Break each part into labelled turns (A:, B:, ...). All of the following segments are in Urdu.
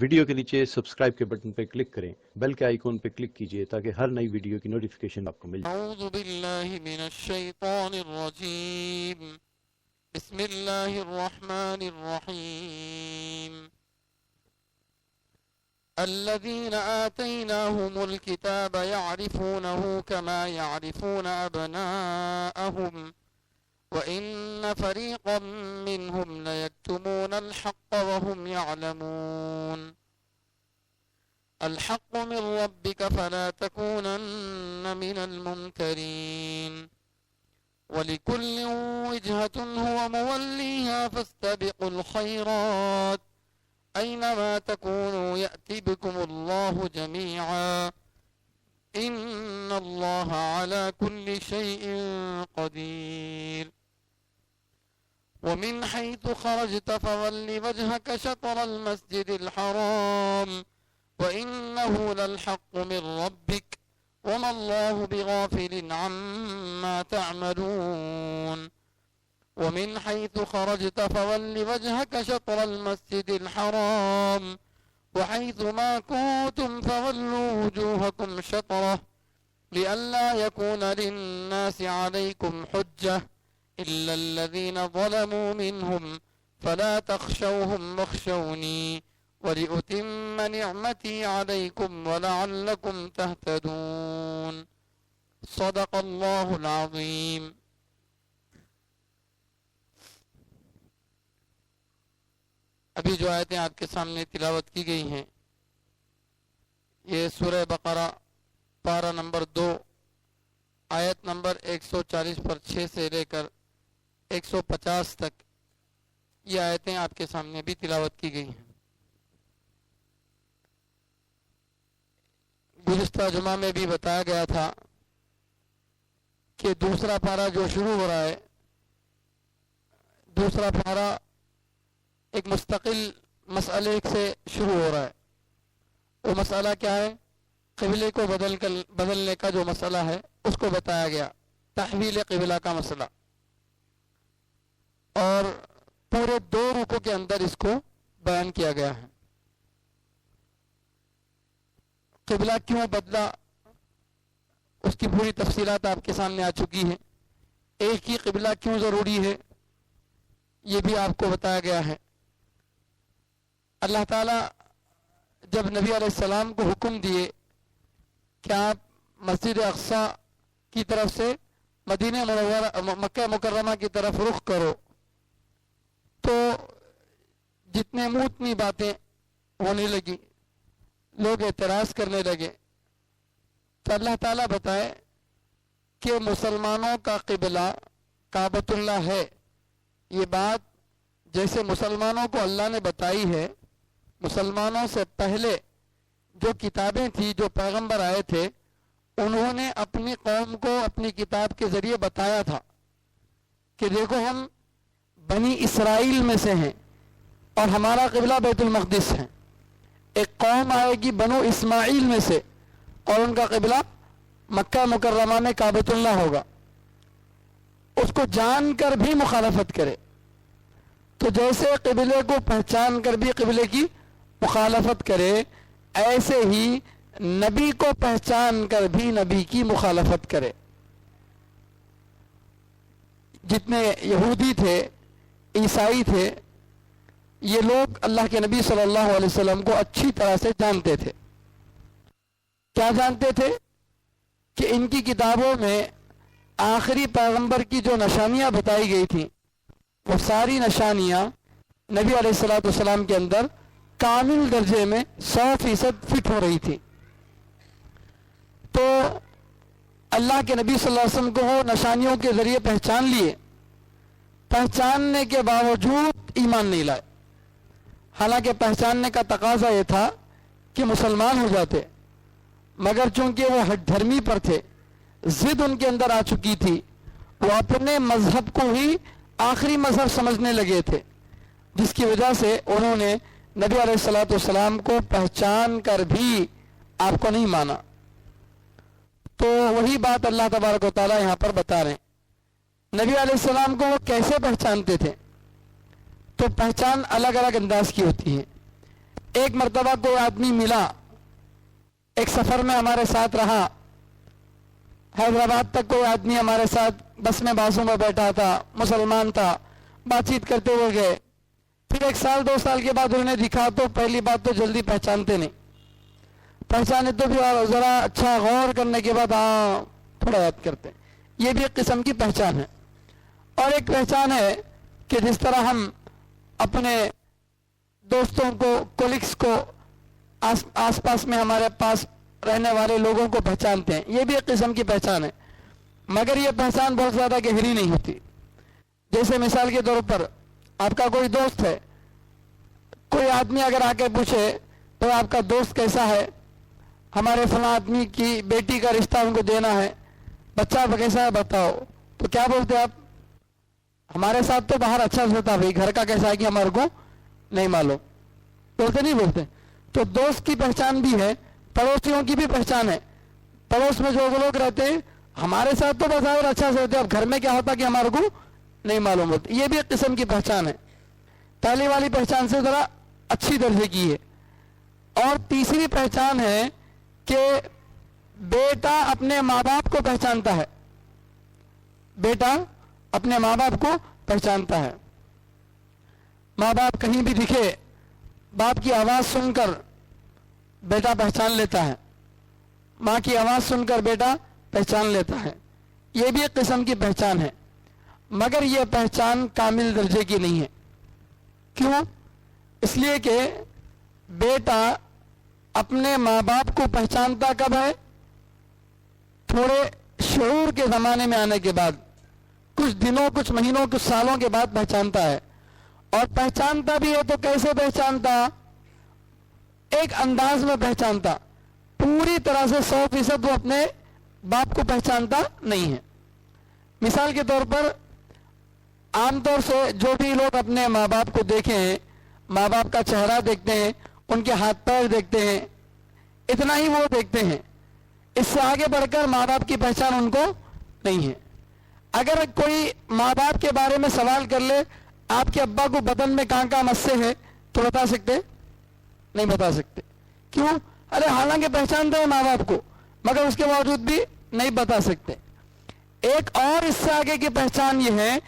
A: ویڈیو کے نیچے سبسکرائب کے بٹن پہ کلک کریں، بیل کے آئیکن پہ کلک کیجئے تاکہ ہر نئی ویڈیو کی نوٹیفیکیشن آپ کو مل جائے۔
B: اعوذ باللہ من الشیطان الرجیم بسم اللہ الرحمن الرحیم الذین آتیناہم الکتاب یعرفونہ کما یعرفون ابناءہم وَإِنَّ فَرِيقًا مِّنْهُمْ لَيَكْتُمُونَ الْحَقَّ وَهُمْ يَعْلَمُونَ الْحَقُّ مِنْ رَبِّكَ فَلَا تَكُونَنَّ مِنَ الْمُمْتَرِينَ وَلِكُلٍّ وِجْهَةٌ هُوَ مُوَلِّيهَا فَاسْتَبِقُوا الْخَيْرَاتِ أَيْنَمَا تَكُونُوا يَأْتِ بِكُمُ اللَّهُ جَمِيعًا إِنَّ اللَّهَ عَلَى كُلِّ شَيْءٍ قَدِيرٌ ومن حيث خرجت فول وجهك شطر المسجد الحرام وإنه للحق من ربك وما الله بغافل عما تعملون ومن حيث خرجت فول وجهك شطر المسجد الحرام وحيث ما كنتم فولوا وجوهكم شطره لئلا يكون للناس عليكم حجة إلا الذين ظلموا منهم فلا تخشوهم واخشوني ولأتم نعمتي عليكم ولعلكم تهتدون صدق الله العظيم۔ ابھی جو آیتیں آپ کے سامنے تلاوت کی گئی ہیں یہ سورہ بقرہ پارہ نمبر 2 آیت نمبر 140 پر 6 سے لے کر 150 تک یہ آیتیں آپ کے سامنے بھی تلاوت کی گئی ہیں۔ گزشتہ جمعہ میں بھی بتایا گیا تھا کہ دوسرا پارہ جو شروع ہو رہا ہے، دوسرا پارہ ایک مستقل مسئلے سے شروع ہو رہا ہے۔ وہ مسئلہ کیا ہے؟ قبلے کو بدلنے کا جو مسئلہ ہے اس کو بتایا گیا، تحویل قبلہ کا مسئلہ، اور پورے 2 رکوع کے اندر اس کو بیان کیا گیا ہے۔ قبلہ کیوں بدلا اس کی پوری تفصیلات آپ کے سامنے آ چکی ہیں۔ ایک ہی قبلہ کیوں ضروری ہے یہ بھی آپ کو بتایا گیا ہے۔ اللہ تعالیٰ جب نبی علیہ السلام کو حکم دیے کہ آپ مسجد اقصی کی طرف سے مدینہ منورہ مکہ مکرمہ کی طرف رخ کرو، تو جتنے منہ اتنی باتیں ہونے لگی، لوگ اعتراض کرنے لگے، تو اللہ تعالیٰ بتائے کہ مسلمانوں کا قبلہ کعبۃ اللہ ہے۔ یہ بات جیسے مسلمانوں کو اللہ نے بتائی ہے، مسلمانوں سے پہلے جو کتابیں تھیں، جو پیغمبر آئے تھے، انہوں نے اپنی قوم کو اپنی کتاب کے ذریعے بتایا تھا کہ دیکھو ہم بنی اسرائیل میں سے ہیں اور ہمارا قبلہ بیت المقدس ہے۔ ایک قوم آئے گی بنو اسماعیل میں سے اور ان کا قبلہ مکہ مکرمہ میں کعبۃ اللہ ہوگا۔ اس کو جان کر بھی مخالفت کرے تو جیسے قبلے کو پہچان کر بھی قبلے کی مخالفت کرے، ایسے ہی نبی کو پہچان کر بھی نبی کی مخالفت کرے۔ جتنے یہودی تھے، عیسائی تھے، یہ لوگ اللہ کے نبی صلی اللہ علیہ وسلم کو اچھی طرح سے جانتے تھے۔ کیا جانتے تھے؟ کہ ان کی کتابوں میں آخری پیغمبر کی جو نشانیاں بتائی گئی تھیں، وہ ساری نشانیاں نبی علیہ الصلوۃ والسلام کے اندر کامل درجے میں 100% فٹ ہو رہی تھی۔ تو اللہ کے نبی صلی اللہ علیہ وسلم کو وہ نشانیوں کے ذریعے پہچان لیے، پہچاننے کے باوجود ایمان نہیں لائے۔ حالانکہ پہچاننے کا تقاضا یہ تھا کہ مسلمان ہو جاتے، مگر چونکہ وہ ہٹ دھرمی پر تھے، ضد ان کے اندر آ چکی تھی، وہ اپنے مذہب کو ہی آخری مذہب سمجھنے لگے تھے، جس کی وجہ سے انہوں نے نبی علیہ الصلوۃ والسلام کو پہچان کر بھی آپ کو نہیں مانا۔ تو وہی بات اللہ تبارک و تعالیٰ یہاں پر بتا رہے ہیں۔ نبی علیہ السلام کو وہ کیسے پہچانتے تھے؟ تو پہچان الگ الگ انداز کی ہوتی ہے۔ ایک مرتبہ کوئی آدمی ملا، ایک سفر میں ہمارے ساتھ رہا، حیدرآباد تک کوئی آدمی ہمارے ساتھ بس میں بازوں میں بیٹھا تھا، مسلمان تھا، بات چیت کرتے ہوئے گئے. پھر 1 سال 2 سال کے بعد انہیں دکھا تو پہلی بات تو جلدی پہچانتے نہیں، پہچانے تو بھی ذرا اچھا غور کرنے کے بعد ہاں تھوڑا یاد کرتے ہیں. یہ بھی ایک قسم کی پہچان ہے. اور ایک پہچان ہے کہ جس طرح ہم اپنے دوستوں کو، کولیگس کو، آس پاس میں ہمارے پاس رہنے والے لوگوں کو پہچانتے ہیں، یہ بھی ایک قسم کی پہچان ہے. مگر یہ پہچان بہت زیادہ گہری نہیں ہوتی. جیسے مثال کے طور پر آپ کا کوئی دوست ہے، کوئی آدمی اگر آ کے پوچھے تو آپ کا دوست کیسا ہے، ہمارے فلاں آدمی کی بیٹی کا رشتہ ان کو دینا ہے، بچہ کیسا ہے بتاؤ، تو کیا بولتے آپ؟ ہمارے ساتھ تو باہر اچھا ہوتا، بھائی گھر کا کیسا ہے کہ ہمارے کو نہیں معلوم، بولتے نہیں بولتے. تو دوست کی پہچان بھی ہے، پڑوسیوں کی بھی پہچان ہے. پڑوس میں جو لوگ رہتے ہیں ہمارے ساتھ تو بظاہر اچھا سے ہوتے ہیں، اب گھر میں کیا ہوتا کہ ہمارے کو نہیں معلوم ہوتا. یہ بھی ایک قسم کی پہچان ہے. پہلی والی پہچان سے ذرا اچھی درجے کی ہے. اور تیسری پہچان ہے کہ بیٹا اپنے ماں باپ کو پہچانتا ہے، بیٹا اپنے ماں باپ کو پہچانتا ہے. ماں باپ کہیں بھی دکھے، باپ کی آواز سن کر بیٹا پہچان لیتا ہے، ماں کی آواز سن کر بیٹا پہچان لیتا ہے. یہ بھی ایک قسم کی پہچان ہے. مگر یہ پہچان کامل درجے کی نہیں ہے. کیوں؟ اس لیے کہ بیٹا اپنے ماں باپ کو پہچانتا کب ہے؟ تھوڑے شعور کے زمانے میں آنے کے بعد، کچھ دنوں، کچھ مہینوں، کچھ سالوں کے بعد پہچانتا ہے. اور پہچانتا بھی ہے تو کیسے پہچانتا؟ ایک انداز میں پہچانتا. پوری طرح سے 100% وہ اپنے باپ کو پہچانتا نہیں ہے. مثال کے طور پر عام طور سے جو بھی لوگ اپنے ماں باپ کو دیکھیں ہیں، ماں باپ کا چہرہ دیکھتے ہیں، ان کے ہاتھ پیر دیکھتے ہیں، اتنا ہی وہ دیکھتے ہیں. اس سے آگے بڑھ کر ماں باپ کی پہچان ان کو نہیں ہے. اگر کوئی ماں باپ کے بارے میں سوال کر لے، آپ کے ابا کو بدن میں کہاں کہاں مسے ہیں، تو بتا سکتے؟ نہیں بتا سکتے. کیوں؟ ارے حالانکہ پہچانتے ہیں ماں باپ کو، مگر اس کے باوجود بھی نہیں بتا سکتے. ایک اور اس سے آگے کی پہچان یہ ہے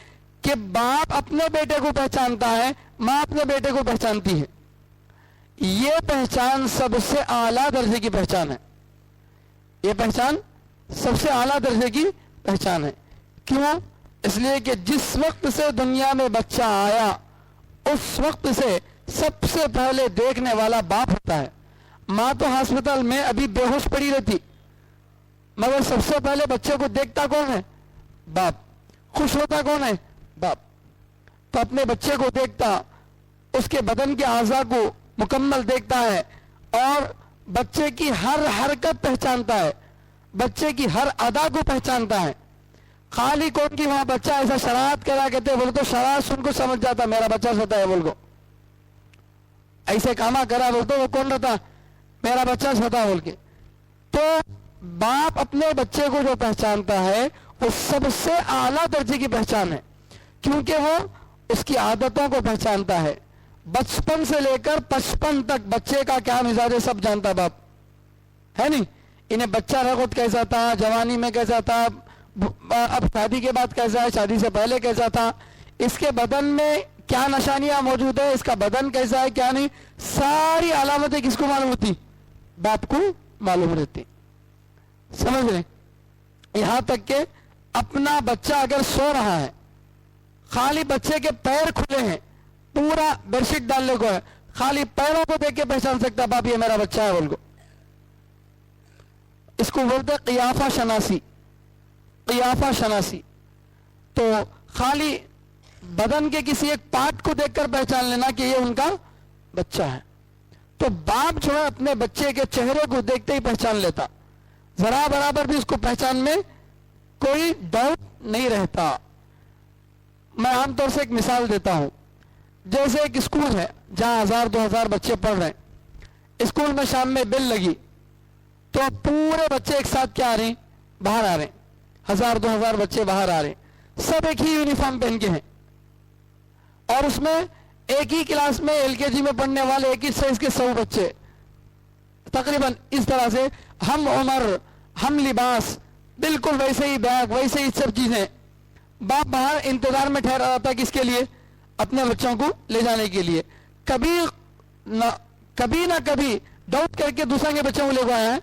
B: کہ باپ اپنے بیٹے کو پہچانتا ہے، ماں اپنے بیٹے کو پہچانتی ہے. یہ پہچان سب سے اعلیٰ درجے کی پہچان ہے. یہ پہچان سب سے اعلیٰ درجے کی پہچان ہے. کیوں؟ اس لیے کہ جس وقت سے دنیا میں بچہ آیا اس وقت سے سب سے پہلے دیکھنے والا باپ ہوتا ہے. ماں تو ہسپتال میں ابھی بے ہوش پڑی رہتی، مگر سب سے پہلے بچے کو دیکھتا کون ہے؟ باپ. خوش ہوتا کون ہے؟ باپ. تو اپنے بچے کو دیکھتا، اس کے بدن کے اعضاء کو مکمل دیکھتا ہے، اور بچے کی ہر حرکت پہچانتا ہے، بچے کی ہر ادا کو پہچانتا ہے. خالی کون کی وہاں بچہ ایسا شرارت کرا کہتے بول تو شرارت سن کو سمجھ جاتا میرا بچہ سوتا ہے، بول کو ایسے کاما کرا بول تو وہ کون رہتا؟ میرا بچہ سوتا بول کے. تو باپ اپنے بچے کو جو پہچانتا ہے وہ سب سے اعلیٰ درجے کی پہچان ہے، کیونکہ وہ اس کی عادتوں کو پہچانتا ہے. بچپن سے لے کر 55 تک بچے کا کیا مزاج ہے سب جانتا باپ ہے. نہیں انہیں بچہ رغبت کیسا تھا، جوانی میں کیسا تھا، اب شادی کے بعد کیسا ہے، شادی سے پہلے کیسا تھا، اس کے بدن میں کیا نشانیاں موجود ہے، اس کا بدن کیسا ہے کیا نہیں، ساری علامتیں کس کو معلوم ہوتی؟ باپ کو معلوم رہتی. سمجھ رہے؟ یہاں تک کہ اپنا بچہ اگر سو رہا ہے، خالی بچے کے پیر کھلے ہیں، پورا بیڈ شیٹ ڈالنے کو ہے، خالی پیروں کو دیکھ کے پہچان سکتا باپ یہ میرا بچہ ہے بول کو. اس کو بولتے قیافہ شناسی. قیافہ شناسی تو خالی بدن کے کسی ایک پارٹ کو دیکھ کر پہچان لینا کہ یہ ان کا بچہ ہے. تو باپ جو ہے اپنے بچے کے چہرے کو دیکھتے ہی پہچان لیتا، ذرا برابر بھی اس کو پہچان میں کوئی ڈاؤٹ نہیں رہتا. میں عام طور سے ایک مثال دیتا ہوں. جیسے ایک اسکول ہے جہاں 1000-2000 بچے پڑھ رہے ہیں. اسکول میں شام میں بیل لگی تو پورے بچے ایک ساتھ کیا آ رہے ہیں؟ باہر آ رہے ہیں. 1000-2000 بچے باہر آ رہے ہیں، سب ایک ہی یونیفارم پہن کے ہیں، اور اس میں ایک ہی کلاس میں LKG میں پڑھنے والے ایک ہی سائز کے 100 بچے، تقریباً اس طرح سے ہم عمر ہم لباس، بالکل ویسے ہی بیگ، ویسے ہی سب چیزیں. باپ باہر انتظار میں ٹھہرا رہتا ہے کس کے لیے؟ اپنے بچوں کو لے جانے کے لیے. کبھی نہ کبھی ڈاؤٹ کر کے دوسرے کے بچوں کو لے کو آیا ہے،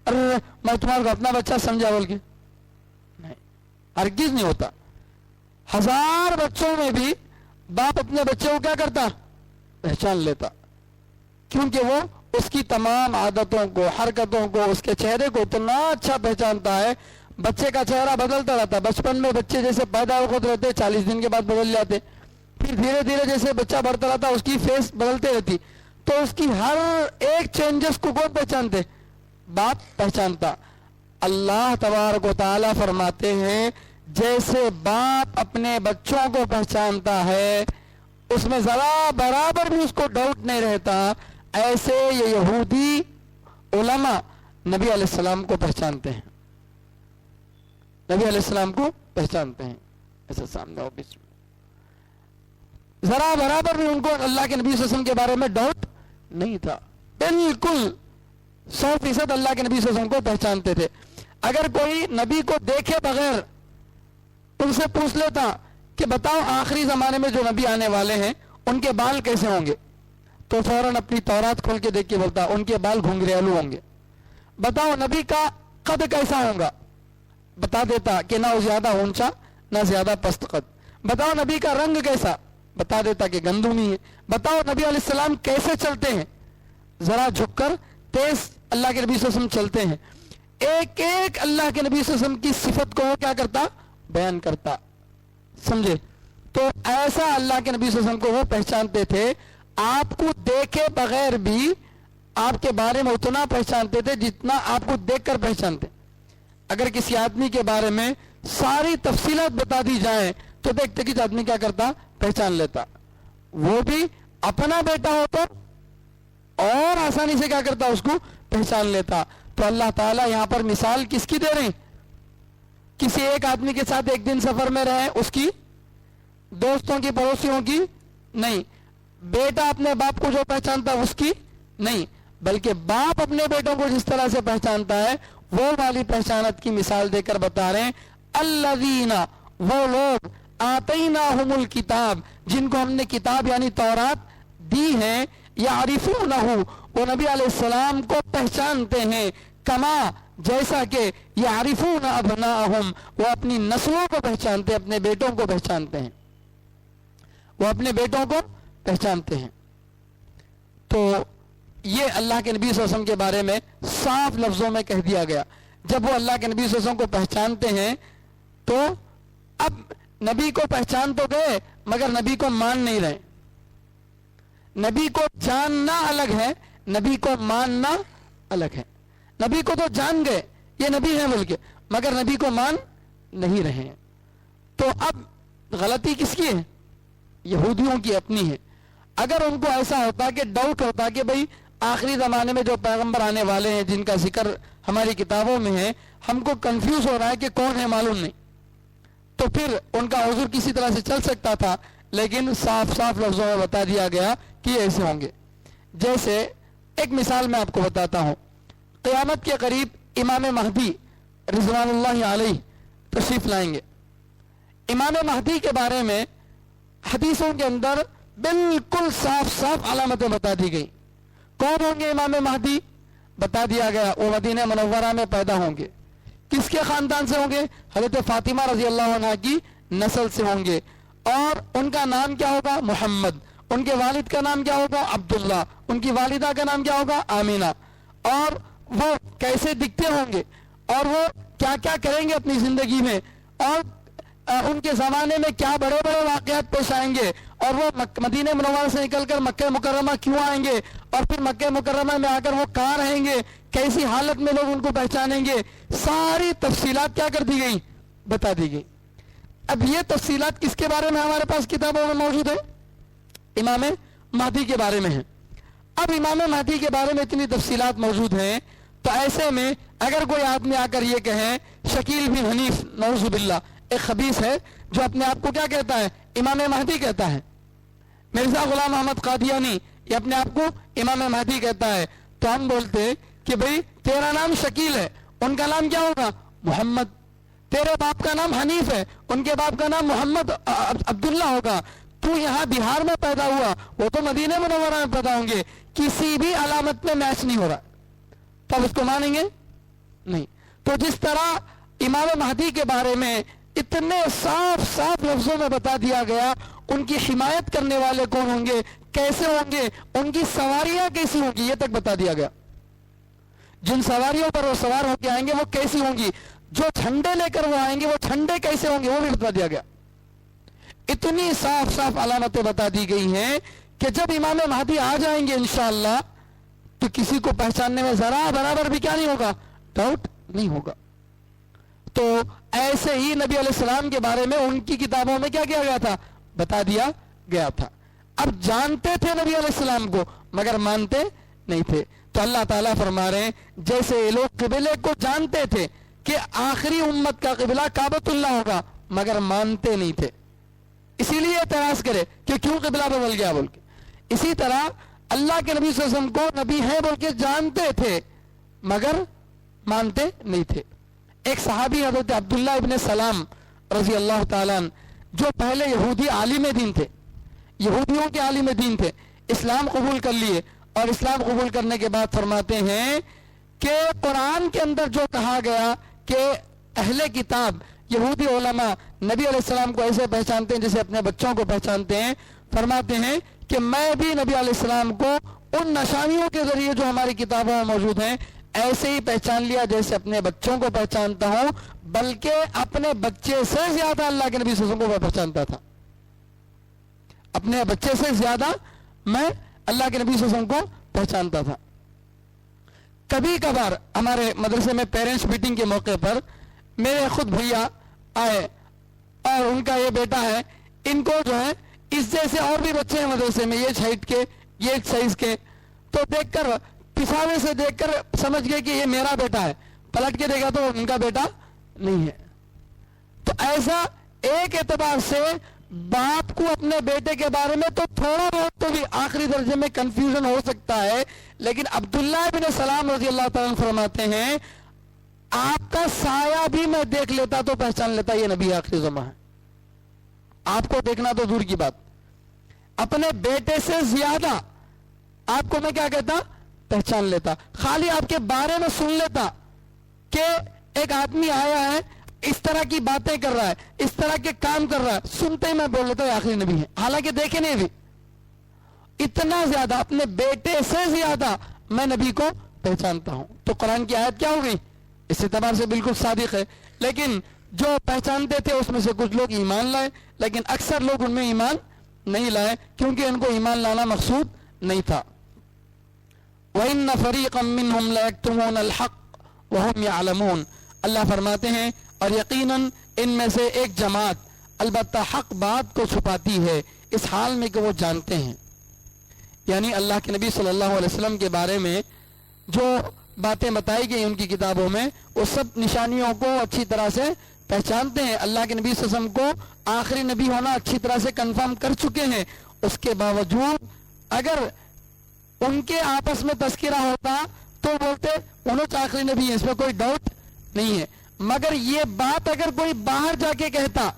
B: ارے میں تمہارے کو اپنا بچہ سمجھا بول کے؟ نہیں، ہرگز نہیں ہوتا. 1000 بچوں میں بھی باپ اپنے بچے کو کیا کرتا؟ پہچان لیتا، کیونکہ وہ اس کی تمام عادتوں کو، حرکتوں کو، اس کے چہرے کو اتنا اچھا پہچانتا ہے. بچے کا چہرہ بدلتا رہتا. بچپن میں بچے جیسے پیدا ہوتے رہتے 40 دن کے بعد بدل جاتے، پھر دھیرے دھیرے جیسے بچہ بڑھتا رہتا اس کی فیس بدلتے رہتی. تو اس کی ہر ایک چینجز کو کون پہچانتے؟ باپ پہچانتا. اللہ تبارک و تعالیٰ فرماتے ہیں جیسے باپ اپنے بچوں کو پہچانتا ہے، اس میں ذرا برابر بھی اس کو ڈاؤٹ نہیں رہتا، ایسے یہ یہودی علماء نبی علیہ السلام کو پہچانتے ہیں. نبی علیہ السلام کو پہچانتے ہیں. ایسا سامنے ہو بسم اللہ. ذرا برابر بھی ان کو اللہ کے نبی صلی اللہ علیہ وسلم کے بارے میں ڈاؤٹ نہیں تھا. بالکل 100% اللہ کے نبی صلی اللہ علیہ وسلم کو پہچانتے تھے. اگر کوئی نبی کو دیکھے بغیر ان سے پوچھ لیتا کہ بتاؤ آخری زمانے میں جو نبی آنے والے ہیں ان کے بال کیسے ہوں گے، تو فوراً اپنی تورات کھول کے دیکھ کے بولتا ان کے بال گھنگریالو ہوں گے. بتاؤ نبی کا قد کیسا ہوگا، بتا دیتا کہ نہ زیادہ اونچا نہ زیادہ پست قد. بتاؤ نبی کا رنگ کیسا، بتا دیتا کہ گندمی ہے. بتاؤ نبی علیہ السلام کیسے چلتے ہیں، ذرا جھک کر تیز اللہ کے نبی صلی اللہ علیہ وسلم چلتے ہیں. ایک ایک اللہ کے نبی صلی اللہ علیہ وسلم کی صفت کو وہ کیا کرتا؟ بیان کرتا. سمجھے؟ تو ایسا اللہ کے نبی صلی اللہ علیہ وسلم کو وہ پہچانتے تھے. آپ کو دیکھے بغیر بھی آپ کے بارے میں اتنا پہچانتے تھے جتنا آپ کو دیکھ کر پہچانتے. اگر کسی آدمی کے بارے میں ساری تفصیلات بتا دی جائیں تو دیکھتے کہ آدمی کیا کرتا؟ پہچان لیتا. وہ بھی اپنا بیٹا ہو تو اور آسانی سے کیا کرتا؟ اس کو پہچان لیتا. تو اللہ تعالیٰ یہاں پر مثال کس کی دے رہے ہیں؟ کسی ایک آدمی کے ساتھ ایک دن سفر میں رہے اس کی، دوستوں کی، پڑوسیوں کی نہیں، بیٹا اپنے باپ کو جو پہچانتا ہے اس کی نہیں، بلکہ باپ اپنے بیٹوں کو جس طرح سے پہچانتا ہے وہ والی پہچانت کی مثال دے کر بتا رہے ہیں. الذین، وہ لوگ، آتیناہم الکتاب، جن کو ہم نے کتاب یعنی تورات دی ہے، یعرفونہ، وہ نبی علیہ السلام کو پہچانتے ہیں، کما، جیسا کہ یعرفون ابناءہم، وہ اپنی نسلوں کو پہچانتے ہیں، اپنے بیٹوں کو پہچانتے ہیں، وہ اپنے بیٹوں کو پہچانتے ہیں. تو یہ اللہ کے نبی صلی اللہ علیہ وسلم کے بارے میں صاف لفظوں میں کہہ دیا گیا. جب وہ اللہ کے نبی صلی اللہ علیہ وسلم کو پہچانتے ہیں تو اب نبی کو پہچان تو گئے مگر نبی کو مان نہیں رہے. نبی کو جاننا الگ ہے، نبی کو ماننا الگ ہے. نبی کو تو جان گئے یہ نبی ہے بول کے، مگر نبی کو مان نہیں رہے ہیں. تو اب غلطی کس کی ہے؟ یہودیوں کی اپنی ہے. اگر ان کو ایسا ہوتا کہ ڈاؤٹ ہوتا کہ بھئی آخری زمانے میں جو پیغمبر آنے والے ہیں جن کا ذکر ہماری کتابوں میں ہے، ہم کو کنفیوز ہو رہا ہے کہ کون ہے معلوم نہیں، تو پھر ان کا عذر کسی طرح سے چل سکتا تھا. لیکن صاف صاف لفظوں میں بتا دیا گیا کہ ایسے ہوں گے. جیسے ایک مثال میں آپ کو بتاتا ہوں. قیامت کے قریب امام مہدی رضوان اللہ علیہ تشریف لائیں گے. امام مہدی کے بارے میں حدیثوں کے اندر بالکل صاف صاف علامتیں بتا دی گئی. کون ہوں گے امام مہدی؟ بتا دیا گیا وہ مدینہ منورہ میں پیدا ہوں گے. کس کے خاندان سے ہوں گے؟ حضرت فاطمہ رضی اللہ عنہ کی نسل سے ہوں گے. اور ان کا نام کیا ہوگا؟ محمد. ان کے والد کا نام کیا ہوگا؟ عبداللہ. ان کی والدہ کا نام کیا ہوگا؟ آمینہ. اور وہ کیسے دکھتے ہوں گے اور وہ کیا کیا کریں گے اپنی زندگی میں، اور ان کے زمانے میں کیا بڑے بڑے واقعات پیش آئیں گے، اور وہ مدینہ منورہ سے نکل کر مکہ مکرمہ کیوں آئیں گے، اور پھر مکہ مکرمہ میں آ کر وہ کہاں رہیں گے، کیسی حالت میں لوگ ان کو پہچانیں گے، ساری تفصیلات کیا کر دی گئی؟ بتا دی گئی. اب یہ تفصیلات کس کے بارے میں ہمارے پاس کتابوں میں موجود ہے؟ امام مہدی کے بارے میں ہے. اب امام مہدی کے بارے میں اتنی تفصیلات موجود ہیں تو ایسے میں اگر کوئی آدمی آ کر یہ کہے، شکیل بن حنیف نعوذ باللہ ایک خبیث ہے جو اپنے آپ کو کیا کہتا ہے؟ امام مہدی کہتا ہے. مرزا غلام احمد قادیانی یہ اپنے آپ کو امام مہدی کہتا ہے، تو ہم بولتے کہ بھئی تیرا نام شکیل ہے، ان کا نام کیا ہوگا؟ محمد. تیرے باپ کا نام حنیف ہے، ان کے باپ کا نام محمد عبداللہ ہوگا. تو یہاں بہار میں پیدا ہوا، وہ تو مدینہ منورہ میں پیدا ہوں گے، کسی بھی علامت میں میچ نہیں ہو رہا، تب اس کو مانیں گے نہیں. تو جس طرح امام مہدی کے بارے میں اتنے صاف صاف لفظوں میں بتا دیا گیا، ان کی حمایت کرنے والے کون ہوں گے، کیسے ہوں گے، ان کی سواریاں کیسی ہوں گی، یہ تک بتا دیا گیا. جن سواریوں پر وہ سوار ہو کے آئیں گے وہ کیسی ہوں گی، جو جھنڈے لے کر وہ آئیں گے وہ جھنڈے کیسے ہوں گے، وہ بھی بتا دیا گیا. اتنی صاف صاف علامتیں بتا دی گئی ہیں کہ جب امام مہدی آ جائیں گے انشاءاللہ تو کسی کو پہچاننے میں ذرا برابر بھی کیا نہیں ہوگا، ڈاؤٹ نہیں ہوگا. تو ایسے ہی نبی علیہ السلام کے بارے میں ان کی کتابوں میں کیا کیا گیا تھا، بتا دیا گیا تھا. اب جانتے تھے نبی علیہ السلام کو مگر مانتے نہیں تھے. تو اللہ تعالیٰ فرما رہے ہیں جیسے یہ لوگ قبلے کو جانتے تھے کہ آخری امت کا قبلہ کعبۃ اللہ ہوگا مگر مانتے نہیں تھے، اسی لیے اعتراض کرے کہ کیوں قبلہ بدل گیا بول کے. اسی طرح اللہ کے نبی صلی اللہ علیہ وسلم کو نبی ہے بول کے جانتے تھے مگر مانتے نہیں تھے. ایک صحابی حضرت عبداللہ ابن سلام رضی اللہ تعالیٰ عنہ جو پہلے یہودی عالم دین تھے، یہودیوں کے عالم دین تھے، اسلام قبول کر لیے اور اسلام قبول کرنے کے بعد فرماتے ہیں کہ قرآن کے اندر جو کہا گیا کہ اہل کتاب یہودی علماء نبی علیہ السلام کو ایسے پہچانتے ہیں جیسے اپنے بچوں کو پہچانتے ہیں، فرماتے ہیں کہ میں بھی نبی علیہ السلام کو ان نشانیوں کے ذریعے جو ہماری کتابوں میں موجود ہیں ایسے ہی پہچان لیا جیسے اپنے بچوں کو پہچانتا ہوں، بلکہ اپنے بچے سے زیادہ اللہ کے نبی صلی اللہ علیہ وسلم کو میں پہچانتا تھا. اپنے بچے سے زیادہ میں اللہ کے نبی صلی اللہ علیہ وسلم کو پہچانتا تھا. کبھی کبھار ہمارے مدرسے میں پیرنٹس میٹنگ کے موقع پر میرے خود بھیا آئے اور ان کا یہ بیٹا ہے، ان کو جو ہے اس جیسے اور بھی بچے ہیں مدرسے میں، یہ ہائٹ کے یہ سائز کے، تو دیکھ کر پساوے سے دیکھ کر سمجھ گئے کہ یہ میرا بیٹا ہے، پلٹ کے دیکھا تو ان کا بیٹا نہیں ہے. تو ایسا ایک اعتبار سے باپ کو اپنے بیٹے کے بارے میں تو تھوڑا بہت تو بھی آخری درجے میں کنفیوژن ہو سکتا ہے، لیکن عبداللہ بن سلام رضی اللہ تعالیٰ عنہ فرماتے ہیں آپ کا سایہ بھی میں دیکھ لیتا تو پہچان لیتا یہ نبی آخری زمانہ ہے. آپ کو دیکھنا تو دور کی بات، اپنے بیٹے سے زیادہ آپ کو میں کیا کہتا پہچان لیتا. خالی آپ کے بارے میں سن لیتا کہ ایک آدمی آیا ہے اس طرح کی باتیں کر رہا ہے، اس طرح کے کام کر رہا ہے، سنتے ہی میں بول لیتا آخری نبی ہے، حالانکہ دیکھے نہیں بھی. اتنا زیادہ اپنے بیٹے سے زیادہ میں نبی کو پہچانتا ہوں. تو قرآن کی آیت کیا ہو گئی، اس اعتبار سے بالکل صادق ہے. لیکن جو پہچانتے تھے اس میں سے کچھ لوگ ایمان لائے، لیکن اکثر لوگ ان میں ایمان نہیں لائے کیونکہ ان کو ایمان لانا مقصود نہیں تھا. وَإِنَّ فَرِيقًا مِّنْهُمْ لَيَكْتُمُونَ الْحَقَّ وَهُمْ يَعْلَمُونَ. اللہ فرماتے ہیں اور یقیناً ان میں سے ایک جماعت البتہ حق بات کو چھپاتی ہے اس حال میں کہ وہ جانتے ہیں. یعنی اللہ کے نبی صلی اللہ علیہ وسلم کے بارے میں جو باتیں بتائی گئی ان کی کتابوں میں وہ سب نشانیوں کو اچھی طرح سے پہچانتے ہیں. اللہ کے نبی صلی اللہ علیہ وسلم کو آخری نبی ہونا اچھی طرح سے کنفرم کر چکے ہیں. اس کے باوجود اگر ان کے آپس میں تذکرہ ہوتا تو بولتے انہوں آخری نبی ہیں، اس میں کوئی ڈاؤٹ نہیں ہے. مگر یہ بات اگر کوئی باہر جا کے کہتا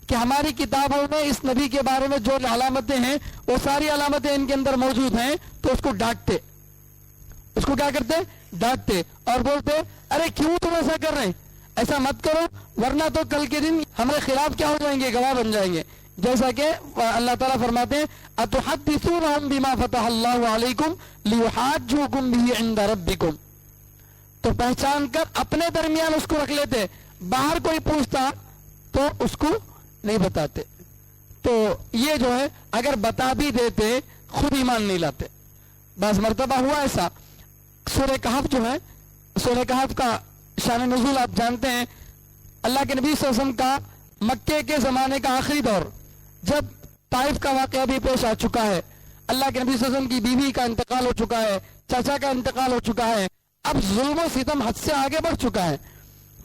B: کہ ہماری کتابوں میں اس نبی کے بارے میں جو علامتیں ہیں وہ ساری علامتیں ان کے اندر موجود ہیں، تو اس کو ڈانٹتے. اس کو کیا کرتے؟ ڈانٹتے اور بولتے ارے کیوں تم ایسا کر رہے ہیں، ایسا مت کرو ورنہ تو کل کے دن ہمارے خلاف کیا ہو جائیں گے، گواہ بن جائیں گے. جیسا کہ اللہ تعالیٰ فرماتے ہیں اتحدثونہم بما فتح اللہ علیکم لیحاجوکم بہ عند ربکم. تو پہچان کر اپنے درمیان اس کو رکھ لیتے، باہر کوئی پوچھتا تو اس کو نہیں بتاتے. تو یہ جو ہے اگر بتا بھی دیتے خود ایمان نہیں لاتے. بعض مرتبہ ہوا ایسا. سورہ کہف جو ہے، سورہ کہف کا شان نزول آپ جانتے ہیں. اللہ کے نبی صلی اللہ علیہ وسلم کا مکے کے زمانے کا آخری دور جب طائف کا واقعہ بھی پیش آ چکا ہے، اللہ کے نبی صلی اللہ علیہ وسلم کی بیوی کا انتقال ہو چکا ہے، چچا کا انتقال ہو چکا ہے، اب ظلم و ستم حد سے آگے بڑھ چکا ہے.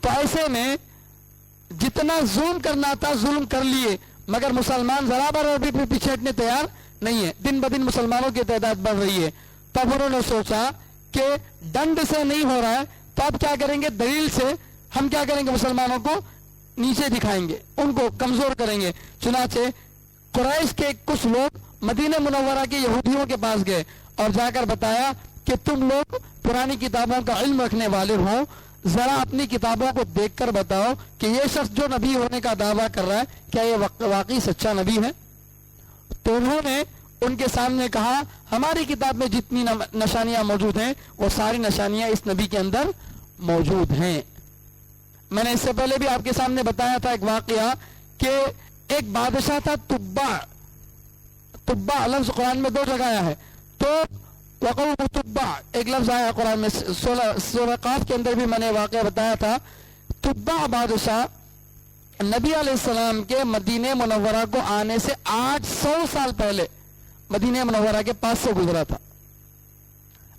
B: تو ایسے میں جتنا ظلم کرنا تھا ظلم کر لیے، مگر مسلمان ذرا برابر بھی پیچھے ہٹنے تیار نہیں ہے, دن بدن مسلمانوں کی تعداد بڑھ رہی ہے. تب انہوں نے سوچا کہ ڈنڈ سے نہیں ہو رہا ہے تو اب کیا کریں گے, دلیل سے ہم کیا کریں گے, مسلمانوں کو نیچے دکھائیں گے, ان کو کمزور کریں گے. چنانچہ قریش کے کچھ لوگ مدینہ منورہ کے یہودیوں کے پاس گئے اور جا کر بتایا کہ تم لوگ پرانی کتابوں کا علم رکھنے والے ہو, ذرا اپنی کتابوں کو دیکھ کر بتاؤ کہ یہ شخص جو نبی ہونے کا دعویٰ کر رہا ہے کیا یہ واقعی سچا نبی ہے. تو انہوں نے ان کے سامنے کہا ہماری کتاب میں جتنی نشانیاں موجود ہیں وہ ساری نشانیاں اس نبی کے اندر موجود ہیں. میں نے اس سے پہلے بھی آپ کے سامنے بتایا تھا ایک واقعہ کہ ایک بادشاہ تھا تبع لفظ قرآن میں 2 جگہ آیا ہے. تو وقوم تبع ایک لفظ آیا قرآن میں, سورہ قاف کے اندر بھی میں نے واقعہ بتایا تھا. تبع بادشاہ نبی علیہ السلام کے مدینہ منورہ کو آنے سے 800 سال پہلے مدینہ منورہ کے پاس سے گزرا تھا.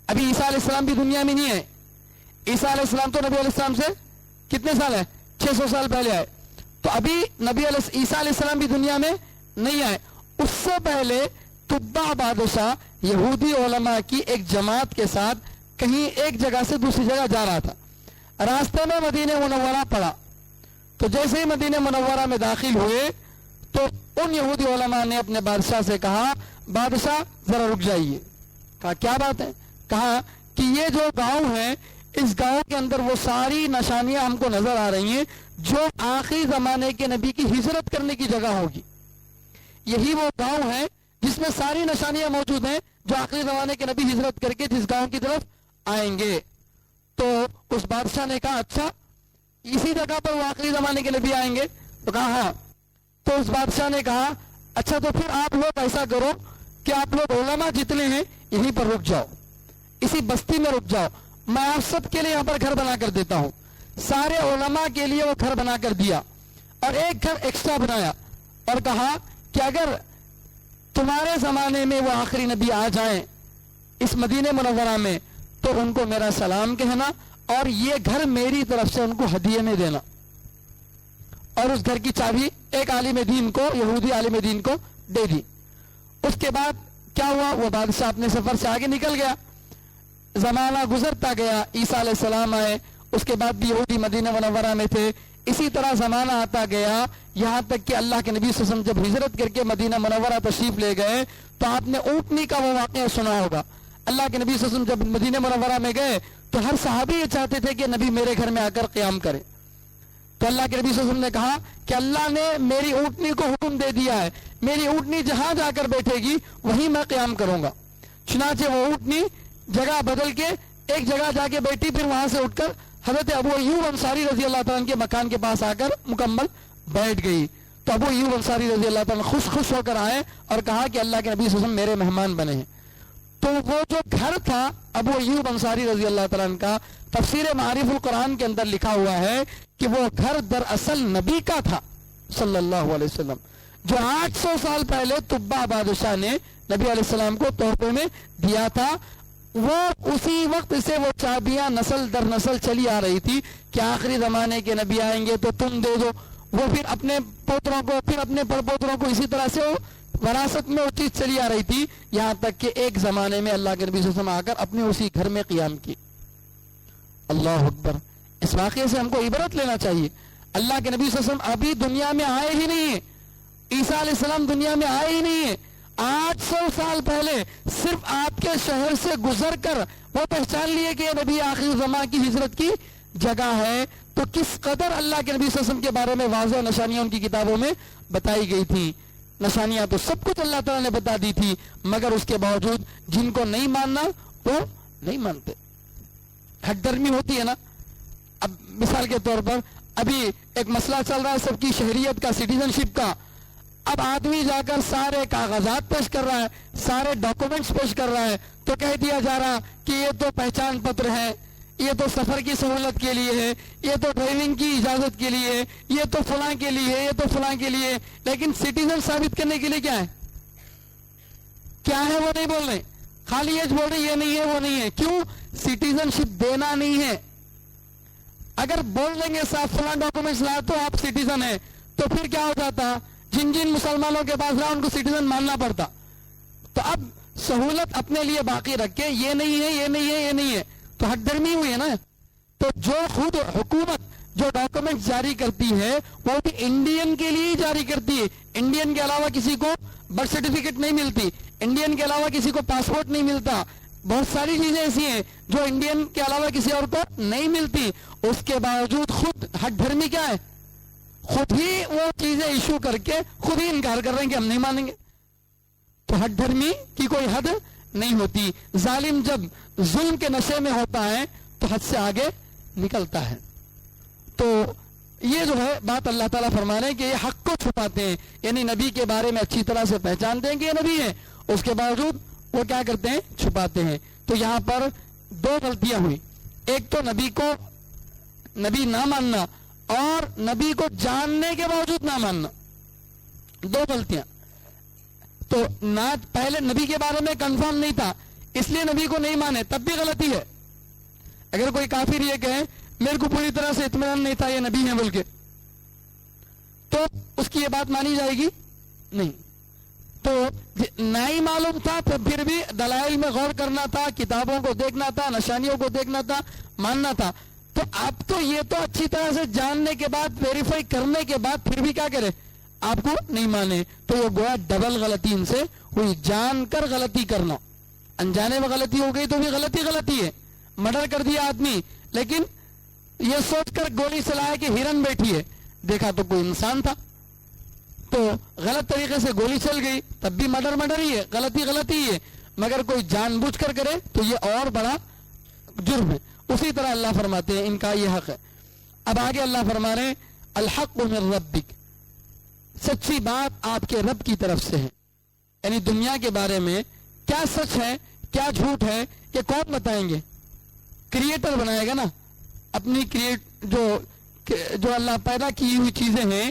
B: ابھی عیسیٰ علیہ السلام بھی دنیا میں نہیں ہے. عیسیٰ علیہ السلام تو نبی علیہ السلام سے کتنے سال ہے, 600 سال پہلے آئے. تو ابھی عیسیٰ علیہ السلام بھی دنیا میں نہیں آئے. اس سے پہلے تبع بادشاہ یہودی علماء کی ایک جماعت کے ساتھ کہیں ایک جگہ سے دوسری جگہ جا رہا تھا. راستے میں مدینہ منورہ پڑا. تو جیسے ہی مدینہ منورہ میں داخل ہوئے تو ان یہودی علماء نے اپنے بادشاہ سے کہا بادشاہ ذرا رک جائیے. کہا کیا بات ہے؟ کہا کہ یہ جو گاؤں ہے اس گاؤں کے اندر وہ ساری نشانیاں ہم کو نظر آ رہی ہیں جو آخری زمانے کے نبی کی ہجرت کرنے کی جگہ ہوگی. یہی وہ گاؤں ہے جس میں ساری نشانیاں موجود ہیں جو آخری زمانے کے نبی ہجرت کر کے جس گاؤں کی طرف آئیں گے. تو اس بادشاہ نے کہا اچھا اسی جگہ پر وہ آخری زمانے کے نبی آئیں گے؟ تو کہا ہاں. تو اس بادشاہ نے کہا اچھا تو پھر آپ لوگ ایسا کرو کہ آپ لوگ علماء جتنے ہیں یہیں پر رک جاؤ, اسی بستی میں رک جاؤ, میں آپ سب کے لیے یہاں پر گھر بنا کر دیتا ہوں. سارے علماء کے لیے وہ گھر بنا کر دیا اور ایک گھر ایکسٹرا بنایا اور کہا کہ اگر تمہارے زمانے میں وہ آخری نبی آ جائیں اس مدینہ منورہ میں تو ان کو میرا سلام کہنا اور یہ گھر میری طرف سے ان کو ہدیے میں دینا. اور اس گھر کی چابی ایک عالم دین کو, یہودی عالم دین کو دے دی. اس کے بعد کیا ہوا, وہ بادشاہ اپنے سفر سے آگے نکل گیا. زمانہ گزرتا گیا, عیسیٰ علیہ السلام آئے, اس کے بعد بھی یہودی مدینہ منورہ میں تھے. اسی طرح زمانہ آتا گیا یہاں تک کہ اللہ کے نبی صلی اللہ علیہ وسلم جب ہجرت کر کے مدینہ منورہ تشریف لے گئے تو آپ نے اونٹنی کا وہ واقعہ سنا ہوگا. اللہ کے نبی صلی اللہ علیہ وسلم جب مدینہ منورہ میں گئے تو ہر صحابی یہ چاہتے تھے کہ نبی میرے گھر میں آ کر قیام کرے. تو اللہ کے نبی صلی اللہ علیہ وسلم نے کہا کہ اللہ نے میری اونٹنی کو حکم دے دیا ہے, میری اونٹنی جہاں جا کر بیٹھے گی وہیں میں قیام کروں گا. چنانچہ وہ اونٹنی جگہ بدل کے ایک جگہ جا کے بیٹھی, پھر وہاں سے اٹھ کر حضرت ابو ایوب انصاری رضی اللہ تعالیٰ کے مکان کے پاس آ کر مکمل بیٹھ گئی. تو ابو ایوب انصاری رضی اللہ تعالیٰ خوش ہو کر آئے اور کہا کہ اللہ کے نبی صلی اللہ علیہ وسلم میرے مہمان بنے ہیں. تو وہ جو گھر تھا ابو ایوب انصاری رضی اللہ تعالیٰ کا, تفسیر معارف القرآن کے اندر لکھا ہوا ہے کہ وہ گھر دراصل نبی کا تھا صلی اللہ علیہ وسلم, جو 800 سال پہلے تبع بادشاہ نے نبی علیہ السلام کو تحفے میں دیا تھا. وہ اسی وقت سے وہ چابیاں نسل در نسل چلی آ رہی تھی کہ آخری زمانے کے نبی آئیں گے تو تم دے دو. وہ پھر اپنے پوتروں کو, پھر اپنے پڑ پوتروں کو, اسی طرح سے وہ وراثت میں وہ چیز چلی آ رہی تھی یہاں تک کہ ایک زمانے میں اللہ کے نبی صلی اللہ علیہ وسلم آ کر اپنے اسی گھر میں قیام کی. اللہ اکبر. اس واقعے سے ہم کو عبرت لینا چاہیے. اللہ کے نبی صلی اللہ علیہ وسلم ابھی دنیا میں آئے ہی نہیں ہیں, عیسیٰ علیہ السلام دنیا میں آئے ہی نہیں ہیں. 800 سال پہلے صرف آپ کے شہر سے گزر کر وہ پہچان لیے کہ یہ نبی آخری زمان کی ہجرت کی جگہ ہے. تو کس قدر اللہ کے نبی صلی اللہ علیہ وسلم کے بارے میں واضح نشانیاں ان کی کتابوں میں بتائی گئی تھی. نشانیاں تو سب کچھ اللہ تعالیٰ نے بتا دی تھی, مگر اس کے باوجود جن کو نہیں ماننا وہ نہیں مانتے. ہٹ درمی ہوتی ہے نا. اب مثال کے طور پر ابھی ایک مسئلہ چل رہا ہے سب کی شہریت کا, سٹیزن شپ کا. اب آدمی جا کر سارے کاغذات پیش کر رہا ہے, سارے ڈاکومنٹس پیش کر رہا ہے, تو کہہ دیا جا رہا کہ یہ تو پہچان پتر ہے, یہ تو سفر کی سہولت کے لیے ہے, یہ تو ڈرائیونگ کی اجازت کے لیے ہے, یہ تو فلاں کے لیے ہے, یہ تو فلاں کے لیے. لیکن سٹیزن ثابت کرنے کے لیے کیا ہے, کیا ہے وہ نہیں بول رہے. خالی ایج بول رہے یہ نہیں ہے وہ نہیں ہے. کیوں؟ سٹیزن شپ دینا نہیں ہے. اگر بول دیں گے صاحب فلاں ڈاکومنٹس لا تو آپ سٹیزن ہیں, تو پھر کیا ہو جاتا, جن جن مسلمانوں کے پاس رہا ان کو سٹیزن ماننا پڑتا. تو اب سہولت اپنے لیے باقی رکھ کے یہ نہیں ہے یہ نہیں ہے یہ نہیں ہے تو ہٹ دھرمی ہوئی ہے نا. تو جو خود حکومت جو ڈاکومنٹ جاری کرتی ہے وہ بھی انڈین کے لیے ہی جاری کرتی ہے. انڈین کے علاوہ کسی کو برتھ سرٹیفکیٹ نہیں ملتی, انڈین کے علاوہ کسی کو پاسپورٹ نہیں ملتا, بہت ساری چیزیں ایسی ہیں جو انڈین کے علاوہ کسی اور کو نہیں ملتی. اس کے باوجود خود ہٹ دھرمی کیا ہے, خود ہی وہ چیزیں ایشو کر کے خود ہی انکار کر رہے ہیں کہ ہم نہیں مانیں گے. تو ہٹ دھرمی کی کوئی حد نہیں ہوتی. ظالم جب ظلم کے نشے میں ہوتا ہے تو حد سے آگے نکلتا ہے. تو یہ جو ہے بات اللہ تعالیٰ فرما رہے ہیں کہ یہ حق کو چھپاتے ہیں, یعنی نبی کے بارے میں اچھی طرح سے پہچانتے ہیں کہ یہ نبی ہے, اس کے باوجود وہ کیا کرتے ہیں, چھپاتے ہیں. تو یہاں پر دو غلطیاں ہوئی, ایک تو نبی نہ ماننا اور نبی کو جاننے کے باوجود نہ ماننا, دو غلطیاں. تو نہ پہلے نبی کے بارے میں کنفرم نہیں تھا اس لیے نبی کو نہیں مانے, تب بھی غلطی ہے. اگر کوئی کافر یہ کہے میرے کو پوری طرح سے اطمینان نہیں تھا یہ نبی ہیں بول کے, تو اس کی یہ بات مانی جائے گی نہیں. تو نہ ہی معلوم تھا تو پھر بھی دلائل میں غور کرنا تھا, کتابوں کو دیکھنا تھا, نشانیوں کو دیکھنا تھا, ماننا تھا. تو اب تو یہ تو اچھی طرح سے جاننے کے بعد ویریفائی کرنے کے بعد پھر بھی کیا کرے, آپ کو نہیں مانے. تو یہ گویا ڈبل غلطی ان سے ہوئی, جان کر غلطی کرنا, انجانے میں غلطی ہو گئی تو بھی غلطی ہے. مرڈر کر دیا آدمی لیکن یہ سوچ کر گولی چلایا کہ ہرن بیٹھی ہے, دیکھا تو کوئی انسان تھا, تو غلط طریقے سے گولی چل گئی, تب بھی مرڈر ہی ہے, غلطی ہی ہے. مگر کوئی جان بوجھ کر کرے تو یہ اور بڑا جرم ہے. اسی طرح اللہ فرماتے ہیں ان کا یہ حق ہے. اب آگے اللہ فرما رہے ہیں الحق من ربک, سچی بات آپ کے رب کی طرف سے ہے. یعنی دنیا کے بارے میں کیا سچ ہے کیا جھوٹ ہے یہ کون بتائیں گے, کریٹر بنائے گا نا. اپنی جو اللہ پیدا کی ہوئی چیزیں ہیں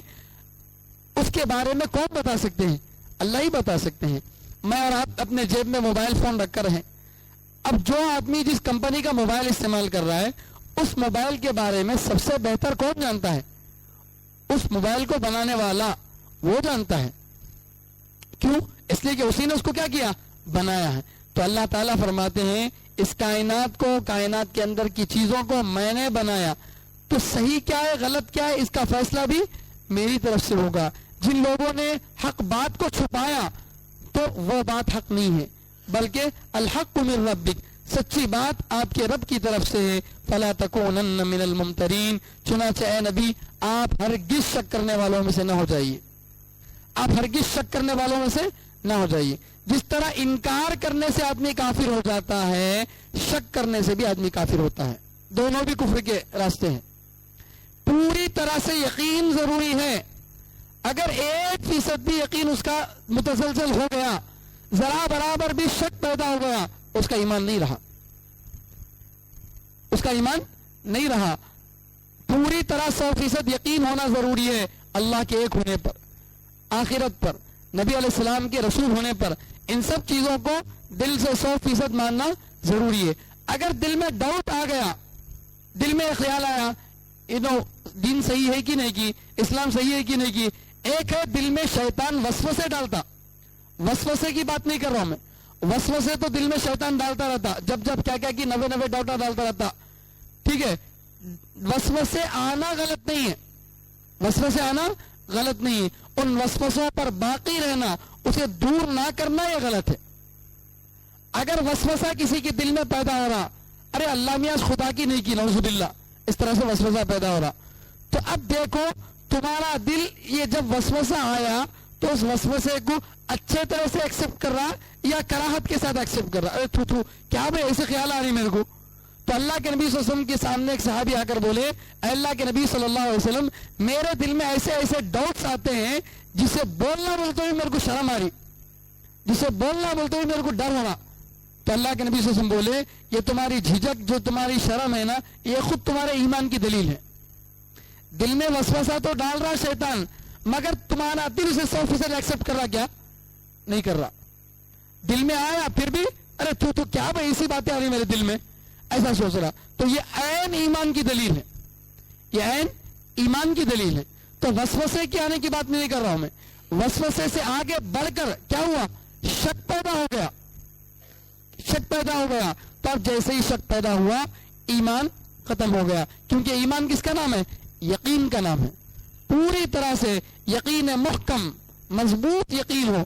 B: اس کے بارے میں کون بتا سکتے ہیں, اللہ ہی بتا سکتے ہیں. میں اور آپ اپنے جیب میں موبائل فون رکھ کر ہیں, اب جو آدمی جس کمپنی کا موبائل استعمال کر رہا ہے اس موبائل کے بارے میں سب سے بہتر کون جانتا ہے, اس موبائل کو بنانے والا وہ جانتا ہے. کیوں, اس لیے کہ اسی نے اس کو کیا کیا, بنایا ہے. تو اللہ تعالیٰ فرماتے ہیں اس کائنات کو, کائنات کے اندر کی چیزوں کو میں نے بنایا, تو صحیح کیا ہے غلط کیا ہے اس کا فیصلہ بھی میری طرف سے ہوگا. جن لوگوں نے حق بات کو چھپایا تو وہ بات حق نہیں ہے, بلکہ الحق من ربک, سچی بات آپ کے رب کی طرف سے ہے. فلا تکونن من الممترین, چنانچہ اے نبی آپ ہرگز شک کرنے والوں میں سے نہ ہو جائیے, آپ ہرگز شک کرنے والوں میں سے نہ ہو جائیے. جس طرح انکار کرنے سے آدمی کافر ہو جاتا ہے شک کرنے سے بھی آدمی کافر ہوتا ہے, دونوں بھی کفر کے راستے ہیں. پوری طرح سے یقین ضروری ہے, اگر 1% بھی یقین اس کا متزلزل ہو گیا, ذرا برابر بھی شک پیدا ہو گیا, اس کا ایمان نہیں رہا, اس کا ایمان نہیں رہا. پوری طرح 100% یقین ہونا ضروری ہے اللہ کے ایک ہونے پر, آخرت پر, نبی علیہ السلام کے رسول ہونے پر. ان سب چیزوں کو دل سے 100% ماننا ضروری ہے. اگر دل میں ڈاؤٹ آ گیا, دل میں خیال آیا دین صحیح ہے کہ نہیں کی, اسلام صحیح ہے کہ نہیں کی, ایک ہے دل میں شیطان وسوسے ڈالتا, وسوسے کی بات نہیں کر رہا ہوں میں, وسوسے تو دل میں شیطان ڈالتا رہتا, جب کیا کی نوے ڈاؤٹا ڈالتا رہتا, ٹھیک ہے. وسوسے آنا غلط نہیں ہے, وسوسے آنا غلط نہیں ہے, ان وسوسوں پر باقی رہنا, اسے دور نہ کرنا یہ غلط ہے. اگر وسوسہ کسی کے دل میں پیدا ہو رہا, ارے اللہ میاں خدا کی نہیں کی, نعوذ باللہ, اس طرح سے وسوسہ پیدا ہو رہا, تو اب دیکھو تمہارا دل یہ جب وسوسہ آیا تو اس وسوسے کو اچھے طرح سے ایکسپٹ کر رہا یا کراہت کے ساتھ ایکسپٹ کر رہا, ارے تھو کیا بھائی ایسے خیال آ رہی میرے کو. تو اللہ کے نبی صلی اللہ علیہ وسلم کے سامنے ایک صحابی آ کر بولے, اے اللہ کے نبی صلی اللہ علیہ وسلم میرے دل میں ایسے ڈاؤٹس آتے ہیں جسے بولنا بولتے ہوئے میرے کو شرم آ رہی, جسے بولنا بولتے ہوئے میرے کو ڈر ہو رہا. تو اللہ کے نبی صلی اللہ علیہ وسلم بولے یہ تمہاری جھجک جو تمہاری شرم ہے نا یہ خود تمہارے ایمان کی دلیل ہے. دل میں وسوسہ تو ڈال رہا شیطان, مگر تمہارا دل سے 100% ایکسپٹ کر رہا کیا نہیں کر رہا. دل میں آیا پھر بھی ارے تو کیا بھائی ایسی باتیں آ رہی میرے دل میں, ایسا سوچ رہا. تو یہ عین ایمان کی دلیل ہے, یہ عین ایمان کی دلیل ہے. تو وسوسے کے آنے کی بات نہیں کر رہا ہوں میں, وسوسے سے آگے بڑھ کر کیا ہوا, شک پیدا ہو گیا، شک پیدا ہو گیا، تو اب جیسے ہی شک پیدا ہوا ایمان ختم ہو گیا، کیونکہ ایمان کس کا نام ہے؟ یقین کا نام ہے۔ پوری طرح سے یقین محکم مضبوط یقین ہو،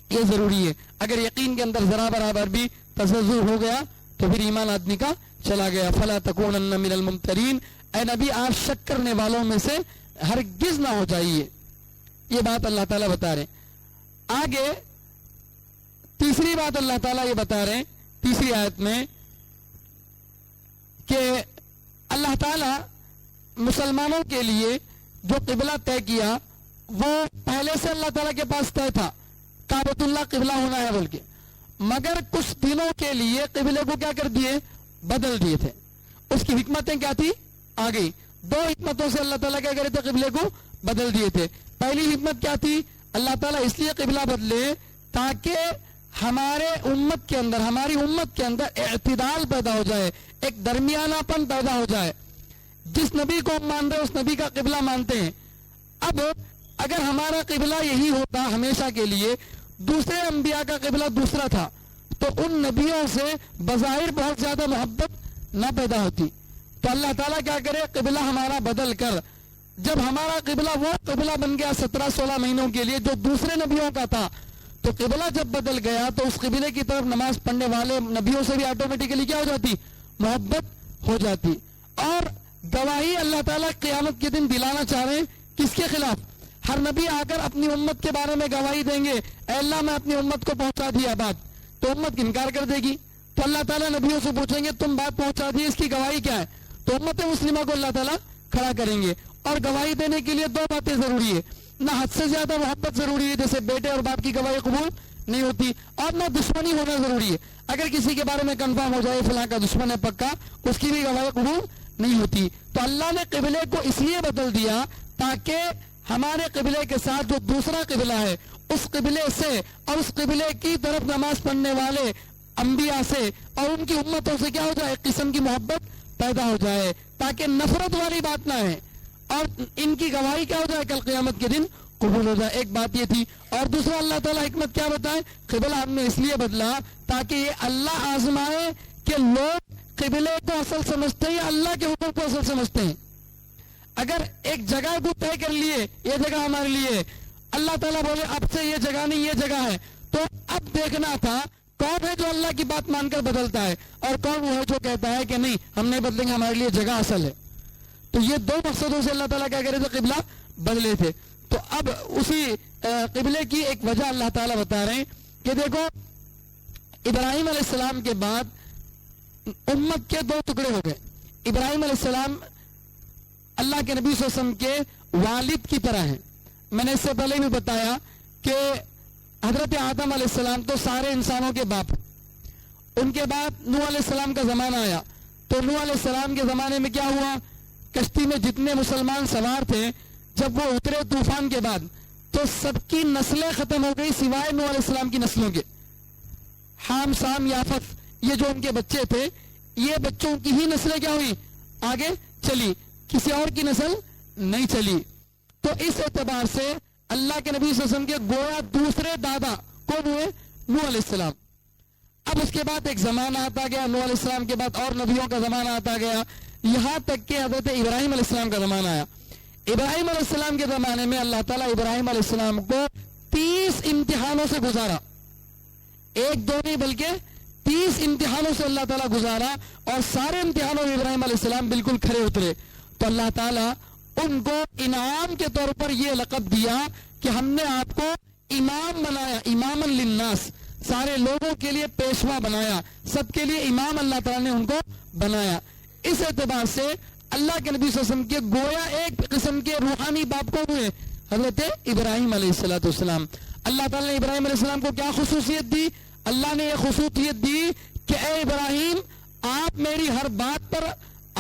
B: یہ ضروری ہے۔ اگر یقین کے اندر ذرا برابر بھی تزلزل ہو گیا تو پھر ایمان آدمی کا چلا گیا۔ فلا تکونن من الممترین، اے نبی آپ شک کرنے والوں میں سے ہرگز نہ ہو جائیے، یہ بات اللہ تعالیٰ بتا رہے ہیں۔ آگے تیسری بات اللہ تعالیٰ یہ بتا رہے ہیں تیسری آیت میں کہ اللہ تعالیٰ مسلمانوں کے لیے جو قبلہ طے کیا وہ پہلے سے اللہ تعالیٰ کے پاس طے تھا، کعبۃ اللہ قبلہ ہونا ہے بلکہ، مگر کچھ دنوں کے لیے قبلے کو کیا کر دیے؟ بدل دیے تھے۔ اس کی حکمتیں کیا تھی؟ آ گئی۔ دو حکمتوں سے اللہ تعالیٰ کیا کرے تھے؟ قبلے کو بدل دیے تھے۔ پہلی حکمت کیا تھی؟ اللہ تعالیٰ اس لیے قبلہ بدلے تاکہ ہمارے امت کے اندر، ہماری امت کے اندر اعتدال پیدا ہو جائے، ایک درمیانہ پن پیدا ہو جائے۔ جس نبی کو ہم مان رہے ہیں اس نبی کا قبلہ مانتے ہیں۔ اب اگر ہمارا قبلہ یہی ہوتا ہمیشہ کے لیے، دوسرے انبیاء کا قبلہ دوسرا تھا، تو ان نبیوں سے بظاہر بہت زیادہ محبت نہ پیدا ہوتی۔ تو اللہ تعالیٰ کیا کرے؟ قبلہ ہمارا بدل کر، جب ہمارا قبلہ وہ قبلہ بن گیا 17-16 مہینوں کے لیے جو دوسرے نبیوں کا تھا، تو قبلہ جب بدل گیا تو اس قبلے کی طرف نماز پڑھنے والے نبیوں سے بھی آٹومیٹیکلی کیا ہو جاتی؟ محبت ہو جاتی۔ اور گواہی اللہ تعالیٰ قیامت کے دن دلانا چاہ رہے ہیں کس کے خلاف؟ ہر نبی آ کر اپنی امت کے بارے میں گواہی دیں گے، اے اللہ میں اپنی امت کو پہنچا دیا بات، تو امت انکار کر دے گی، تو اللہ تعالیٰ نبیوں سے پوچھیں گے تم بات پہنچا دی، اس کی گواہی کیا ہے؟ تو امت مسلمہ کو اللہ تعالیٰ کھڑا کریں گے۔ اور گواہی دینے کے لیے دو باتیں ضروری ہے، نہ حد سے زیادہ محبت ضروری ہے، جیسے بیٹے اور باپ کی گواہی قبول نہیں ہوتی، اور نہ دشمنی ہونا ضروری ہے۔ اگر کسی کے بارے میں کنفرم ہو جائے فلاں کا دشمن ہے پکا، اس کی بھی گواہی قبول نہیں ہوتی۔ تو اللہ نے قبلے کو اس لیے بدل دیا تاکہ ہمارے قبلے کے ساتھ جو دوسرا قبلہ ہے اس قبلے سے اور اس قبلے کی طرف نماز پڑھنے والے انبیاء سے اور ان کی امتوں سے کیا ہو جائے؟ ایک قسم کی محبت پیدا ہو جائے، تاکہ نفرت والی بات نہ ہے، اور ان کی گواہی کیا ہو جائے؟ کل قیامت کے دن قبول ہو جائے۔ ایک بات یہ تھی، اور دوسرا اللہ تعالیٰ حکمت کیا بتائے؟ قبلہ ہم نے اس لیے بدلا تاکہ یہ اللہ آزمائے کہ لوگ قبلے کو اصل سمجھتے ہیں یا اللہ کے حکم کو اصل سمجھتے ہیں۔ اگر ایک جگہ کو طے کر لیے یہ جگہ ہمارے لیے، اللہ تعالیٰ بولے اب سے یہ جگہ نہیں یہ جگہ ہے، تو اب دیکھنا تھا کون ہے جو اللہ کی بات مان کر بدلتا ہے اور کون وہ ہے جو کہتا ہے کہ نہیں ہم نہیں بدلیں گے، ہمارے لیے جگہ اصل ہے۔ تو یہ دو مقصدوں سے اللہ تعالیٰ کیا کرے تھے؟ قبلہ بدلے تھے۔ تو اب اسی قبلے کی ایک وجہ اللہ تعالیٰ بتا رہے ہیں کہ دیکھو ابراہیم علیہ السلام کے بعد امت کے دو ٹکڑے ہو گئے۔ ابراہیم علیہ السلام اللہ کے نبی صلی اللہ علیہ وسلم کے والد کی طرح ہیں۔ میں نے اس سے پہلے بھی بتایا کہ حضرت آدم علیہ السلام تو سارے انسانوں کے باپ، ان کے بعد نوح علیہ السلام کا زمانہ آیا، تو نوح علیہ السلام کے زمانے میں کیا ہوا؟ کشتی میں جتنے مسلمان سوار تھے جب وہ اترے طوفان کے بعد تو سب کی نسلیں ختم ہو گئی سوائے نوح علیہ السلام کی نسلوں کے۔ حام سام یافت یہ جو ان کے بچے تھے، یہ بچوں کی ہی نسلیں کیا ہوئی؟ آگے چلی، کسی اور کی نسل نہیں چلی۔ تو اس اعتبار سے اللہ کے نبی صلی اللہ علیہ وسلم کے گویا دوسرے دادا کون ہوئے؟ نوح علیہ السلام۔ اب اس کے بعد ایک زمانہ آتا گیا، نوح علیہ السلام کے بعد اور نبیوں کا زمانہ آتا گیا، یہاں تک کہ حضرت ابراہیم علیہ السلام کا زمانہ آیا۔ ابراہیم علیہ السلام کے زمانے میں اللہ تعالیٰ ابراہیم علیہ السلام کو 30 امتحانوں سے گزارا، ایک دو نہیں بلکہ 30 امتحانوں سے اللہ تعالیٰ گزارا، اور سارے امتحانوں میں ابراہیم علیہ السلام بالکل کھرے اترے۔ تو اللہ تعالیٰ ان کو انعام کے طور پر یہ لقب دیا کہ ہم نے آپ کو امام بنایا، امام للناس، سارے لوگوں کے لیے پیشوا بنایا، سب کے لیے امام اللہ تعالیٰ نے ان کو بنایا۔ اس اعتبار سے اللہ کے نبی صلی اللہ علیہ وسلم کے گویا ایک قسم کے روحانی باپ کو ہوئے حضرت ابراہیم علیہ السلام۔ اللہ تعالیٰ نے ابراہیم علیہ السلام کو کیا خصوصیت دی؟ اللہ نے یہ خصوصیت دی کہ اے ابراہیم آپ میری ہر بات پر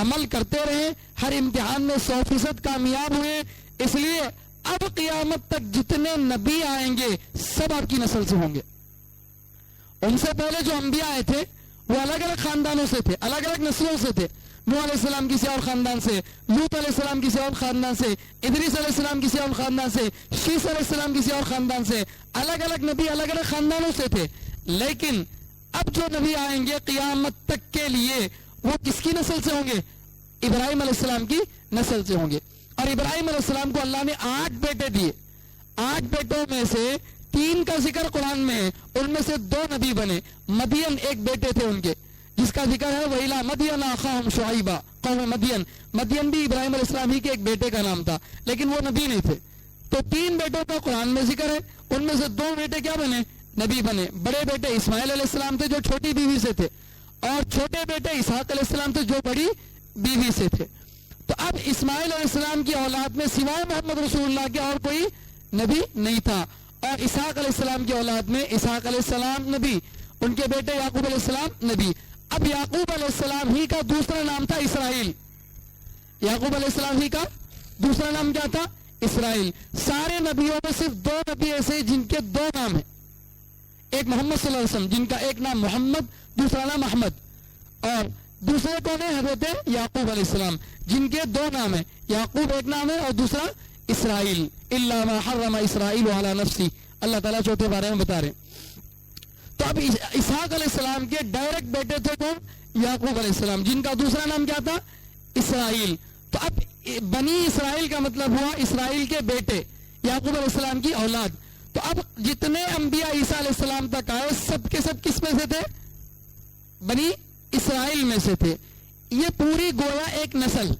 B: عمل کرتے رہے، ہر امتحان میں 100% کامیاب ہوئے، اس لیے اب قیامت تک جتنے نبی آئیں گے سب آپ کی نسل سے ہوں گے۔ ان سے پہلے جو انبیاء آئے تھے وہ الگ الگ خاندانوں سے تھے, الگ الگ نسلوں سے تھے. نوح علیہ السلام کسی اور خاندان سے, لوط علیہ السلام کسی اور خاندان سے, ادریس علیہ السلام کسی اور خاندان سے, شیس علیہ السلام کسی اور خاندان سے. الگ الگ نبی الگ الگ خاندانوں سے تھے. لیکن اب جو نبی آئیں گے قیامت تک کے لیے وہ کس کی نسل سے ہوں گے؟ ابراہیم علیہ السلام کی نسل سے ہوں گے. اور ابراہیم علیہ السلام کو اللہ نے 8 بیٹے دیے. 8 بیٹوں میں سے 3 کا ذکر قرآن میں ہے, ان میں سے 2 نبی بنے. مدین ایک بیٹے تھے ان کے, جس کا ذکر ہے وَإِلَىٰ مَدْيَنَ أَخَاهُمْ شُعَيْبًا, قوم مدین. مدین بھی ابراہیم علیہ السلام ہی کے ایک بیٹے کا نام تھا, لیکن وہ نبی نہیں تھے. تو 3 بیٹوں کا قرآن میں ذکر ہے, ان میں سے 2 بیٹے کیا بنے؟ نبی بنے. بڑے بیٹے اسماعیل علیہ السلام تھے جو چھوٹی بیوی سے تھے, اور چھوٹے بیٹے اسحاق علیہ السلام تھے جو بڑی بیوی سے تھے. تو اب اسماعیل علیہ السلام کی اولاد میں سوائے محمد رسول اللہ کے اور کوئی نبی نہیں تھا. اور اسحاق علیہ السلام کی اولاد میں اسحاق علیہ السلام نبی, ان کے بیٹے یعقوب علیہ السلام نبی. اب یعقوب علیہ السلام ہی کا دوسرا نام تھا اسرائیل. یعقوب علیہ السلام ہی کا دوسرا نام کیا تھا؟ اسرائیل. سارے نبیوں میں صرف 2 نبی ایسے جن کے 2 نام ہیں. ایک محمد صلی اللہ علیہ وسلم جن کا ایک نام محمد, دوسرا نام احمد, اور دوسرے کون ہے؟ حضرت یعقوب علیہ السلام جن کے 2 نام ہیں. یعقوب ایک نام ہے اور دوسرا اسرائیل. الا ما حرم اسرائیل علی نفسی, اللہ تعالیٰ چوتھے بارے میں بتا رہے ہیں. تو اب اسحاق علیہ السلام کے ڈائریکٹ بیٹے تھے کون؟ یعقوب علیہ السلام جن کا دوسرا نام کیا تھا؟ اسرائیل. تو اب بنی اسرائیل کا مطلب ہوا اسرائیل کے بیٹے, یعقوب علیہ السلام کی اولاد. تو اب جتنے انبیاء عیسیٰ علیہ السلام تک آئے سب کے سب کس میں سے تھے؟ بنی اسرائیل میں سے تھے. یہ پوری گویا ایک نسل,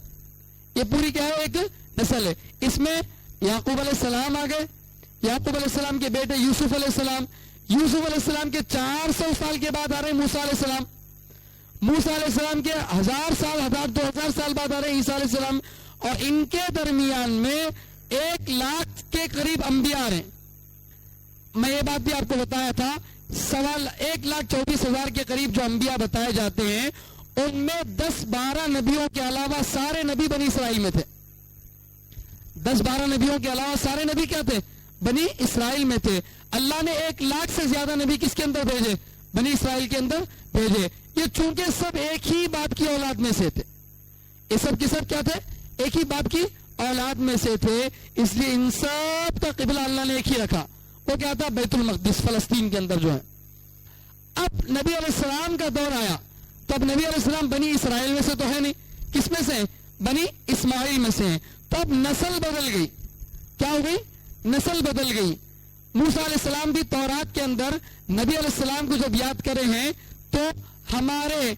B: یہ پوری کیا ہے؟ ایک نسل ہے. اس میں یعقوب علیہ السلام آ گئے, یعقوب علیہ السلام کے بیٹے یوسف علیہ السلام, یوسف علیہ السلام کے 400 سال کے بعد آ رہے ہیں موسیٰ علیہ السلام, موسیٰ علیہ السلام کے 1000 سال 2000 سال بعد آ رہے ہیں عیسیٰ علیہ السلام, اور ان کے درمیان میں 1 لاکھ کے قریب انبیاء آ رہے ہیں. میں یہ بات بھی آپ کو بتایا تھا, 1,24,000 کے قریب جو انبیاء بتائے جاتے ہیں ان میں 10-12 نبیوں کے علاوہ سارے نبی بنی اسرائیل میں تھے. 10-12 نبیوں کے علاوہ سارے نبی کیا تھے؟ بنی اسرائیل میں تھے. اللہ نے 1 لاکھ سے زیادہ نبی کس کے اندر بھیجے؟ بنی اسرائیل کے اندر بھیجے. یہ چونکہ سب ایک ہی باپ کی اولاد میں سے تھے, یہ سب کے سب کیا تھے؟ ایک ہی باپ کی اولاد میں سے تھے, اس لیے ان سب کا قبلہ اللہ نے ایک ہی رکھا. وہ کیا تھا؟ بیت المقدس, فلسطین کے اندر جو ہے. اب نبی علیہ السلام کا دور آیا تو اب نبی علیہ السلام بنی اسرائیل میں سے تو ہے نہیں, کس میں سے؟ بنی اسماعیل میں سے ہیں. تو اب نسل بدل گئی. کیا ہو گئی؟ نسل بدل گئی. موسیٰ علیہ السلام بھی تورات کے اندر نبی علیہ السلام کو جب یاد کرے ہیں تو ہمارے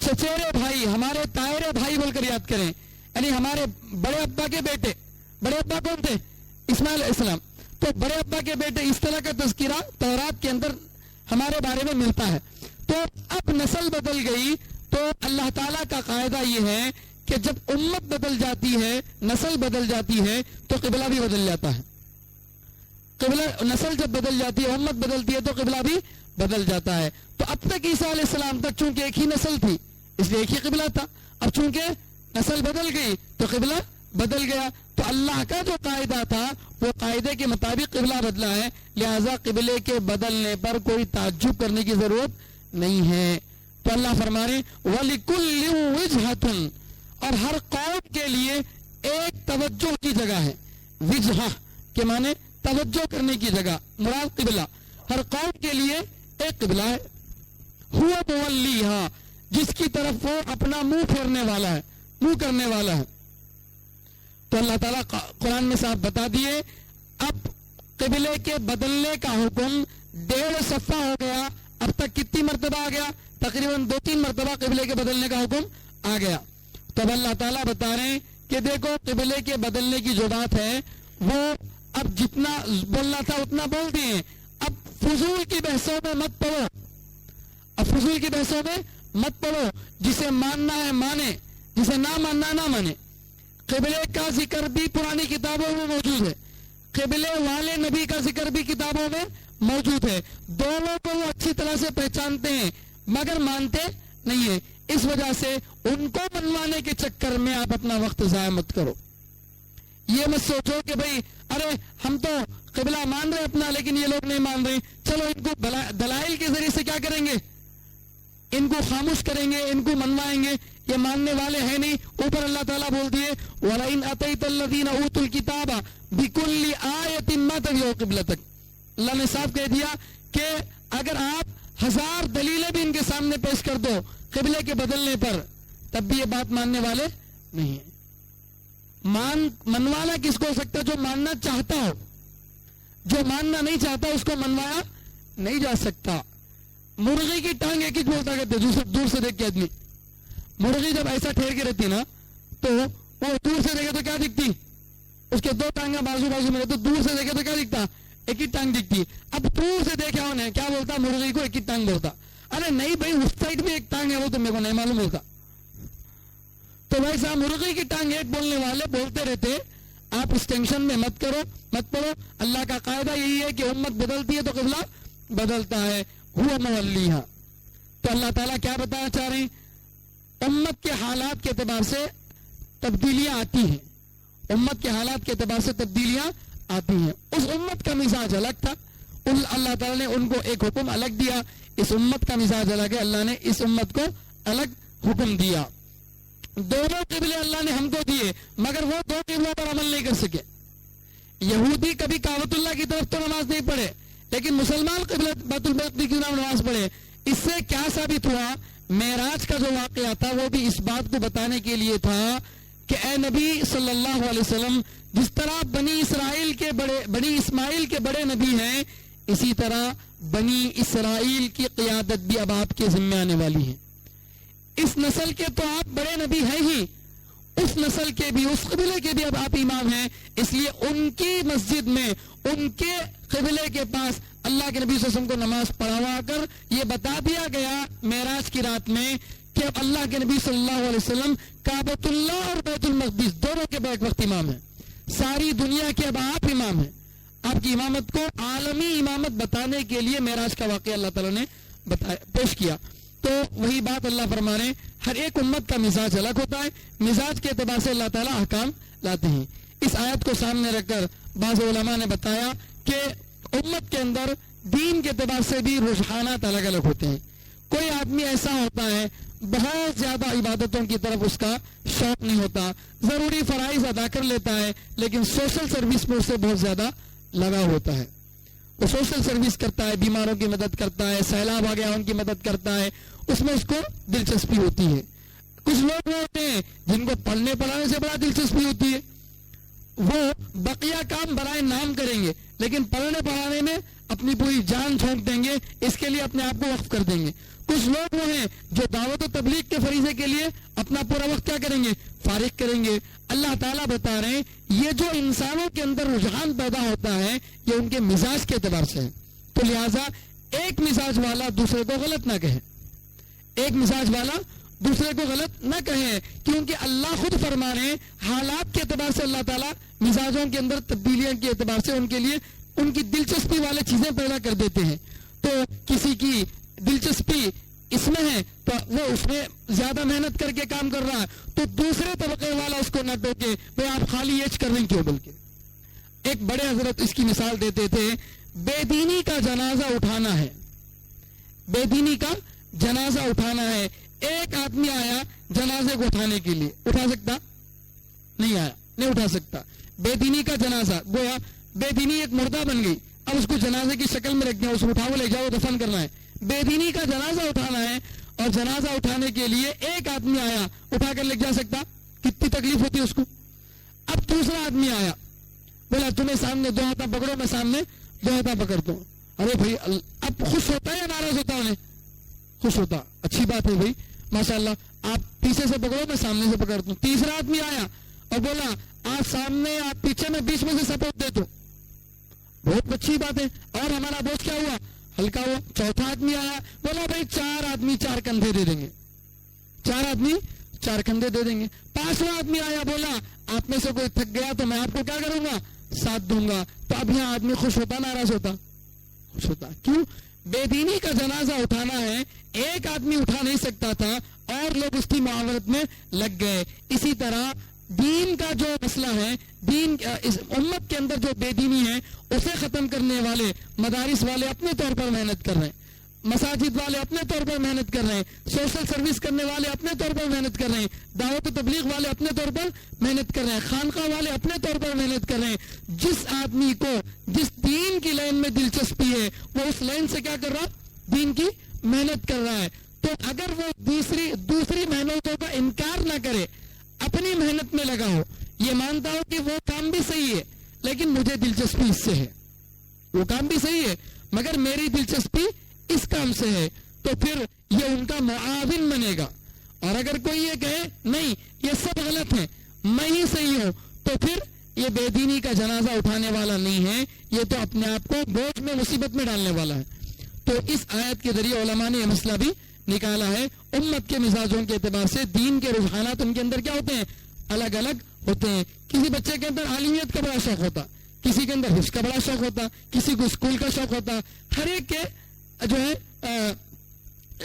B: چچیرے بھائی, ہمارے تائرے بھائی بول کر یاد کریں, یعنی ہمارے بڑے ابا کے بیٹے. بڑے ابا کون تھے؟ اسماعیل علیہ السلام. تو بڑے ابا کے بیٹے, اس طرح کا تذکرہ تورات کے اندر ہمارے بارے میں ملتا ہے. تو اب نسل بدل گئی تو اللہ تعالیٰ کا قاعدہ یہ ہے کہ جب امت بدل جاتی ہے, نسل بدل جاتی ہے تو قبلہ بھی بدل جاتا ہے. قبلہ, نسل جب بدل جاتی ہے, امت بدلتی ہے تو قبلہ بھی بدل جاتا ہے. تو اب تک عیسیٰ علیہ السلام تک چونکہ ایک ہی نسل تھی اس لیے ایک ہی قبلہ تھا. اب چونکہ نسل بدل گئی تو قبلہ بدل گیا. تو اللہ کا جو قاعدہ تھا وہ قاعدے کے مطابق قبلہ بدلا ہے, لہذا قبلے کے بدلنے پر کوئی تعجب کرنے کی ضرورت نہیں ہے. تو اللہ فرما رہے وَلِكُلِّ وِجْهَةٌ, اور ہر قوم کے لیے ایک توجہ کی جگہ ہے. وجہہ کے معنی توجہ کرنے کی جگہ, مراد قبلہ. ہر قوم کے لیے ایک قبلہ ہے. ہوا مولیہا, جس کی طرف وہ اپنا منہ پھیرنے والا ہے, منہ کرنے والا ہے. تو اللہ تعالیٰ قرآن میں صاحب بتا دیے. اب قبلے کے بدلنے کا حکم 1.5 صفحہ ہو گیا. اب تک کتنی مرتبہ آ گیا؟ تقریباً 2-3 مرتبہ قبلے کے بدلنے کا حکم آ گیا. تو اب اللہ تعالیٰ بتا رہے ہیں کہ دیکھو قبلے کے بدلنے کی جو بات ہے وہ اب جتنا بولنا تھا اتنا بول دیے. اب فضول کی بحثوں میں مت پڑو, اب فضول کی بحثوں میں مت پڑو. جسے ماننا ہے مانے, جسے نہ ماننا نہ مانے. قبلے کا ذکر بھی پرانی کتابوں میں موجود ہے, قبلے والے نبی کا ذکر بھی کتابوں میں موجود ہے. دونوں کو وہ اچھی طرح سے پہچانتے ہیں مگر مانتے نہیں ہیں. اس وجہ سے ان کو منوانے کے چکر میں آپ اپنا وقت ضائع مت کرو. یہ مت سوچو کہ بھئی ارے ہم تو قبلہ مان رہے اپنا لیکن یہ لوگ نہیں مان رہے, چلو ان کو دلائل کے ذریعے سے کیا کریں گے, ان کو خاموش کریں گے، ان کو منوائیں گے، یہ ماننے والے ہیں نہیں. اوپر اللہ تعالیٰ بول دیے وَلَئِنْ أَتَيْتَ الَّذِينَ أُوتُوا الْكِتَابَ بِكُلِّ آيَةٍ مَا تَبِعُوا قِبْلَتَكَ. اللہ نے صاف کہہ دیا کہ اگر آپ 1000 دلیلیں بھی ان کے سامنے پیش کر دو قبلے کے بدلنے پر، تب بھی یہ بات ماننے والے نہیں ہیں. منوانا کس کو ہو سکتا ہے؟ جو ماننا چاہتا ہو. جو ماننا نہیں چاہتا اس کو منوایا نہیں جا سکتا. مرغی کی ٹانگ ایک ہی بولتا کرتے دور سے دیکھ کے آدمی. مرغی جب ایسا ٹھہر کے رہتی نا تو وہ دور سے دیکھے تو کیا دکھتی؟ اس کے 2 ٹانگیں بازو بازو میں رہتے، دور سے دیکھے تو کیا دکھتا؟ ایک ہی ٹانگ دکھتی. اب دور سے دیکھا انہیں کیا بولتا؟ مرغی کو ایک ہی ٹانگ بولتا. ارے نہیں بھائی، اس سائڈ میں ایک ٹانگ ہے، وہ تو میرے کو نہیں معلوم ہوتا. تو ویسا مرغی کی ٹانگ ایک بولنے والے بولتے رہتے. آپ اس ٹینشن میں مت کرو، مت پڑو. اللہ کا قاعدہ یہی ہے کہ امت بدلتی ہے تو قبلہ بدلتا ہے. ہوا مولیہا. تو اللہ تعالیٰ کیا بتانا چاہ رہے ہیں؟ امت کے حالات کے اعتبار سے تبدیلیاں آتی ہیں. امت کے حالات کے اعتبار سے تبدیلیاں آتی ہیں. اس امت کا مزاج الگ تھا، اللہ تعالیٰ نے ان کو ایک حکم الگ دیا. اس امت کا مزاج الگ ہے، اللہ نے اس امت کو الگ حکم دیا. دونوں قبلے اللہ نے ہم کو دیے، مگر وہ 2 قبلوں پر عمل نہیں کر سکے. یہودی کبھی کعبۃ اللہ کی طرف تو نماز نہیں پڑھے، لیکن مسلمان قبلہ بیت المقدس کی طرف نماز پڑھے. اس سے کیا ثابت ہوا؟ معراج کا جو واقعہ تھا وہ بھی اس بات کو بتانے کے لیے تھا کہ اے نبی صلی اللہ علیہ وسلم، جس طرح بنی اسماعیل کے بڑے نبی ہیں، اسی طرح بنی اسرائیل کی قیادت بھی اب آپ کے ذمہ آنے والی ہے. اس نسل کے تو آپ بڑے نبی ہیں ہی، اس نسل کے بھی، اس قبیلے کے بھی اب آپ امام ہیں. اس لیے ان کی مسجد میں، ان کے قبیلے کے پاس اللہ کے نبی صلی اللہ علیہ وسلم کو نماز پڑھوا کر یہ بتا دیا گیا معراج کی رات میں کہ اب اللہ کے نبی صلی اللہ علیہ وسلم کعبۃ اللہ اور بیت المقدس دونوں کے بیک وقت امام ہیں. ساری دنیا کے اب آپ امام ہیں. آپ کی امامت کو عالمی امامت بتانے کے لیے معراج کا واقعہ اللہ تعالیٰ نے پیش کیا. تو وہی بات اللہ فرما رہے ہیں، ہر ایک امت کا مزاج الگ ہوتا ہے. مزاج کے اعتبار سے اللہ تعالیٰ احکام لاتے ہیں. اس آیت کو سامنے رکھ کر بعض علماء نے بتایا کہ امت کے اندر دین کے اعتبار سے بھی رجحانات الگ الگ ہوتے ہیں. کوئی آدمی ایسا ہوتا ہے بہت زیادہ عبادتوں کی طرف اس کا شوق نہیں ہوتا، ضروری فرائض ادا کر لیتا ہے، لیکن سوشل سروس میں اسے بہت زیادہ لگا ہوتا ہے. وہ سوشل سروس کرتا ہے، بیماروں کی مدد کرتا ہے، سیلاب آ گیا ان کی مدد کرتا ہے، اس میں اس کو دلچسپی ہوتی ہے. کچھ لوگ وہ ہوتے ہیں جن کو پڑھنے پڑھانے سے بڑا دلچسپی ہوتی ہے، وہ بقیہ کام برائے نام کریں گے، لیکن پڑھنے پڑھانے میں اپنی پوری جان جھونک دیں گے، اس کے لیے اپنے آپ کو وقف کر دیں گے. کچھ لوگ وہ ہیں جو دعوت و تبلیغ کے فریضے کے لیے اپنا پورا وقت کیا کریں گے؟ فارغ کریں گے. اللہ تعالیٰ بتا رہے ہیں یہ جو انسانوں کے اندر رجحان پیدا ہوتا ہے یہ ان کے مزاج کے اعتبار سے ہے. تو لہٰذا ایک مزاج والا دوسرے کو غلط نہ کہے، ایک مزاج والا دوسرے کو غلط نہ کہے، کیونکہ اللہ خود فرما رہے ہیں حالات کے اعتبار سے اللہ تعالیٰ مزاجوں کے اندر تبدیلیاں کے اعتبار سے ان کے لیے ان کی دلچسپی والے چیزیں پیدا کر دیتے ہیں. تو کسی کی دلچسپی اس میں ہے تو وہ اس میں زیادہ محنت کر کے کام کر رہا ہے، تو دوسرے طبقے والا اس کو نہ ٹوکے بھائی آپ خالی ایج کر رہے ہیں کیوں. بلکہ ایک بڑے حضرت اس کی مثال دیتے تھے، بے دینی کا جنازہ اٹھانا ہے، بے دینی کا جنازہ اٹھانا ہے. ایک آدمی آیا جنازے کو اٹھانے کے لیے، اٹھا سکتا؟ نہیں آیا، نہیں اٹھا سکتا. بے دینی کا جنازہ، گویا بے دینی ایک مردہ بن گئی، اب اس کو جنازے کی شکل میں رکھ دیا، اس کو اٹھاؤ لے جاؤ دفن کرنا ہے. بے دینی کا جنازہ اٹھانا ہے، اور جنازہ اٹھانے کے لیے ایک آدمی آیا، اٹھا کر لے جا سکتا؟ کتنی تکلیف ہوتی ہے اس کو. اب دوسرا آدمی آیا، بولا تمہیں سامنے 2 ہاتھ پکڑو، میں سامنے 2 ہاتھ پکڑتا ہوں. ارے بھائی اب خوش ہوتا ہے یا ناراض ہوتا؟ انہیں خوش ہوتا. اچھی بات ہے بھائی، ماشاءاللہ، آپ پیچھے سے پکڑو میں سامنے سے پکڑتا ہوں. تیسرا آدمی آیا اور بولا آپ سامنے آپ پیچھے، میں بیچ میں سے سپورٹ دیتا ہوں. بہت اچھی بات ہے، اور ہمارا بوجھ کیا ہوا؟ ہلکا ہوا. چوتھا آدمی آیا، بولا بھائی 4 آدمی 4 کندھے دے دیں گے، 4 آدمی 4 کندھے دے دیں گے. 5واں آدمی آیا، بولا آپ میں سے کوئی تھک گیا تو میں آپ کو کیا کروں گا؟ ساتھ دوں گا. تو اب یہاں آدمی خوش ہوتا ناراض ہوتا؟ خوش ہوتا. کیوں؟ بے دینی کا جنازہ اٹھانا ہے، ایک آدمی اٹھا نہیں سکتا تھا اور لوگ اس کی معاونت میں لگ گئے. اسی طرح دین کا جو مسئلہ ہے، دین اس امت کے اندر جو بے دینی ہے اسے ختم کرنے والے مدارس والے اپنے طور پر محنت کر رہے ہیں. مساجد والے اپنے طور پر محنت کر رہے ہیں, سوشل سروس کرنے والے اپنے طور پر محنت کر رہے ہیں, دعوت و تبلیغ والے اپنے طور پر محنت کر رہے ہیں, خانقاہ والے اپنے طور پر محنت کر رہے ہیں. جس آدمی کو جس دین کی لائن میں دلچسپی ہے وہ اس لائن سے کیا کر رہا, دین کی محنت کر رہا ہے. تو اگر وہ دوسری محنتوں کا انکار نہ کرے, اپنی محنت میں لگا ہو, یہ مانتا ہو کہ وہ کام بھی صحیح ہے لیکن مجھے دلچسپی اس سے ہے, وہ کام بھی صحیح ہے مگر میری دلچسپی اس کام سے ہے, تو پھر یہ ان کا معاون بنے گا. اور اگر کوئی یہ کہے نہیں یہ سب غلط ہیں میں ہی صحیح ہوں, تو پھر یہ بے دینی کا جنازہ اٹھانے والا نہیں ہے, یہ تو اپنے آپ کو بوجھ میں مصیبت میں ڈالنے والا ہے. تو اس آیت کے ذریعے علماء نے یہ مسئلہ بھی نکالا ہے. امت کے مزاجوں کے اعتبار سے دین کے رجحانات ان کے اندر کیا ہوتے ہیں, الگ الگ ہوتے ہیں. کسی بچے کے اندر عالمیت کا بڑا شوق ہوتا, کسی کے اندر حفظ کا بڑا شوق ہوتا, کسی کو اسکول کا شوق ہوتا, ہر ایک کے جو ہے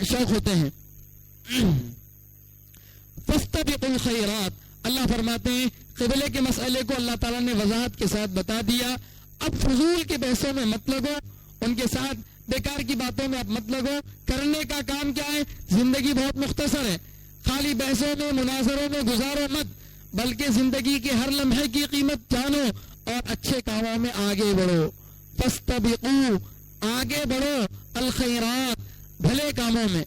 B: شوق ہوتے ہیں. فاستبقوا الخیرات, اللہ فرماتے ہیں قبلے کے مسئلے کو اللہ تعالیٰ نے وضاحت کے ساتھ بتا دیا. اب فضول کے بحثوں میں مت لگو, ان کے ساتھ بیکار کی باتوں میں اب مت لگو. کرنے کا کام کیا ہے, زندگی بہت مختصر ہے, خالی بحثوں میں مناظروں میں گزارو مت, بلکہ زندگی کے ہر لمحے کی قیمت جانو اور اچھے کاموں میں آگے بڑھو. فاستبقوا, آگے بڑھو, الخیرات, بھلے کاموں میں.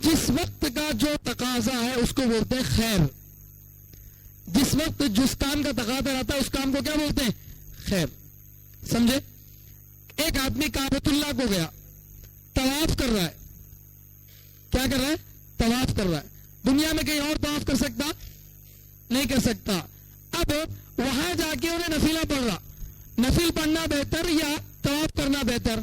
B: جس وقت کا جو تقاضا ہے اس کو بولتے ہیں خیر. جس وقت جس کام کا تقاضا رہتا ہے اس کام کو کیا بولتے ہیں, خیر. سمجھے, ایک آدمی کعبۃ اللہ کو گیا, طواف کر رہا ہے. کیا کر رہا ہے, طواف کر رہا ہے. دنیا میں کہیں اور طواف کر سکتا, نہیں کر سکتا. اب وہاں جا کے انہیں نفیلہ پڑھ رہا. نفل پڑھنا بہتر یا طواف کرنا بہتر؟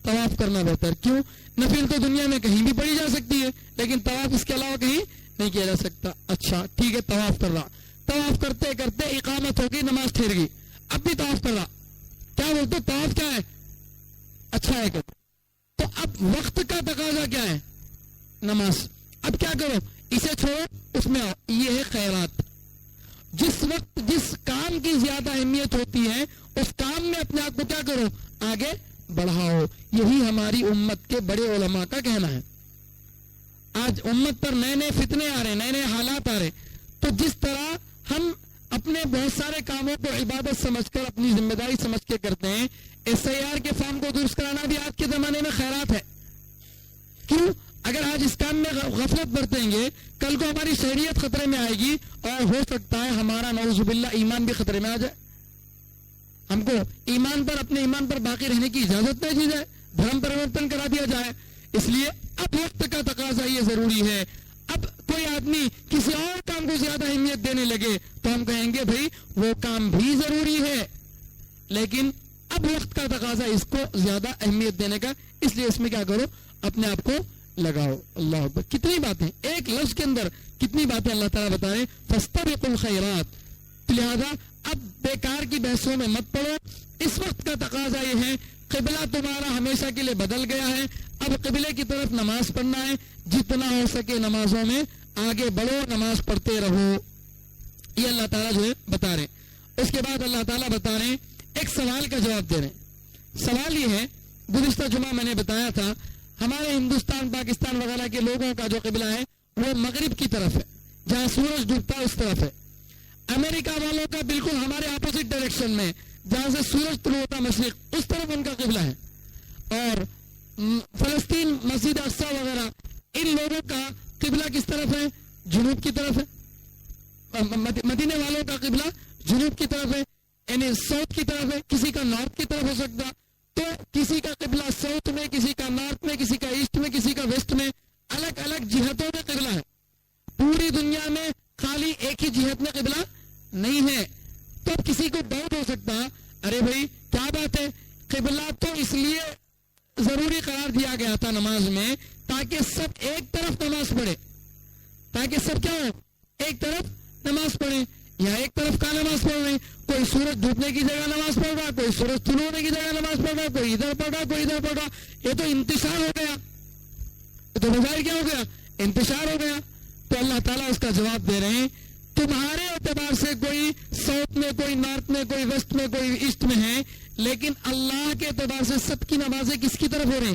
B: طواف کرنا بہتر. کیوں؟ نفل تو دنیا میں کہیں بھی پڑھی جا سکتی ہے لیکن طواف اس کے علاوہ کہیں نہیں کیا جا سکتا. اچھا ٹھیک ہے, طواف کر رہا. طواف کرتے کرتے اقامت ہو گئی, نماز ٹھہر گئی, اب بھی طواف کر رہا. کیا بولتے, طواف کیا ہے, اچھا ہے. تو اب وقت کا تقاضا کیا ہے, نماز. اب کیا کرو, اسے چھوڑو اس میں آؤ, یہ ہے خیرات. جس وقت جس کام کی زیادہ اہمیت ہوتی ہے اس کام میں اپنے آپ کو کیا کرو, آگے بڑھاؤ. یہی ہماری امت کے بڑے علماء کا کہنا ہے. آج امت پر نئے نئے فتنے آ رہے, نئے نئے حالات آ رہے, تو جس طرح ہم اپنے بہت سارے کاموں کو عبادت سمجھ کر اپنی ذمہ داری سمجھ کے کرتے ہیں, SIR کے فارم کو درست کرانا بھی آج کے زمانے میں خیرات ہے. کیوں؟ اگر آج اس کام میں غفلت برتیں گے, کل کو ہماری شہریت خطرے میں آئے گی اور ہو سکتا ہے ہمارا نعوذ باللہ ایمان بھی خطرے میں آ جائے. ہم کو ایمان پر, اپنے ایمان پر باقی رہنے کی اجازت نہ دی جائے, دھرم پریورتن کرا دیا جائے. اس لیے اب وقت کا تقاضا یہ ضروری ہے. اب کوئی آدمی کسی اور کام کو زیادہ اہمیت دینے لگے تو ہم کہیں گے بھائی وہ کام بھی ضروری ہے لیکن اب وقت کا تقاضا اس کو زیادہ اہمیت دینے کا, اس لیے اس میں کیا کرو, اپنے آپ کو لگاؤ. اللہ اکبر, کتنی باتیں ایک لفظ کے اندر, کتنی باتیں اللہ تعالیٰ بتا رہے ہیں. فاستبقوا الخیرات. لہذا اب بیکار کی بحثوں میں مت پڑو. اس وقت کا تقاضا یہ ہے, قبلہ تمہارا ہمیشہ کے لیے بدل گیا ہے, اب قبلے کی طرف نماز پڑھنا ہے. جتنا ہو سکے نمازوں میں آگے بڑھو, نماز پڑھتے رہو. یہ اللہ تعالیٰ جو ہے بتا رہے ہیں. اس کے بعد اللہ تعالیٰ بتا رہے ہیں, ایک سوال کا جواب دے رہے ہیں. سوال یہ ہے, گزشتہ جمعہ میں نے بتایا تھا ہمارے ہندوستان پاکستان وغیرہ کے لوگوں کا جو قبلہ ہے وہ مغرب کی طرف ہے, جہاں سورج ڈوبتا ہے اس طرف ہے. امریکہ والوں کا بالکل ہمارے اپوزٹ ڈائریکشن میں, جہاں سے سورج طلوع ہوتا مشرق, اس طرف ان کا قبلہ ہے. اور فلسطین, مسجد اقصی وغیرہ, ان لوگوں کا قبلہ کس طرف ہے, جنوب کی طرف ہے. مدینے والوں کا قبلہ جنوب کی طرف ہے, یعنی ساؤتھ کی طرف ہے. کسی کا نارتھ کی طرف ہو سکتا, تو کسی کا قبلہ ساؤتھ میں, کسی کا نارتھ میں, کسی کا ایسٹ میں, کسی کا ویسٹ میں, الگ الگ جہتوں میں قبلہ ہے. پوری دنیا میں خالی ایک ہی جہت میں قبلہ نہیں ہے. تو اب کسی کو ڈاؤٹ ہو سکتا, ارے بھائی کیا بات ہے, قبلہ تو اس لیے ضروری قرار دیا گیا تھا نماز میں تاکہ سب ایک طرف نماز پڑھے, تاکہ سب کیا ہو, ایک طرف نماز پڑھے. یا ایک طرف کا نماز پڑھ رہے ہیں, کوئی سورج ڈوبنے کی جگہ نماز پڑھ رہا, کوئی سورج طلوع ہونے کی جگہ نماز پڑھ رہا, کوئی ادھر پڑھ رہا, کوئی ادھر پڑھ رہا. یہ تو انتشار ہو گیا, یہ تو بظاہر کیا ہو گیا, انتشار ہو گیا. تو اللہ تعالیٰ اس کا جواب دے رہے ہیں, تمہارے اعتبار سے کوئی ساؤتھ میں, کوئی نارتھ میں, کوئی ویسٹ میں, کوئی ایسٹ میں ہے, لیکن اللہ کے اعتبار سے سب کی نمازیں کس کی طرف ہو رہی ہیں,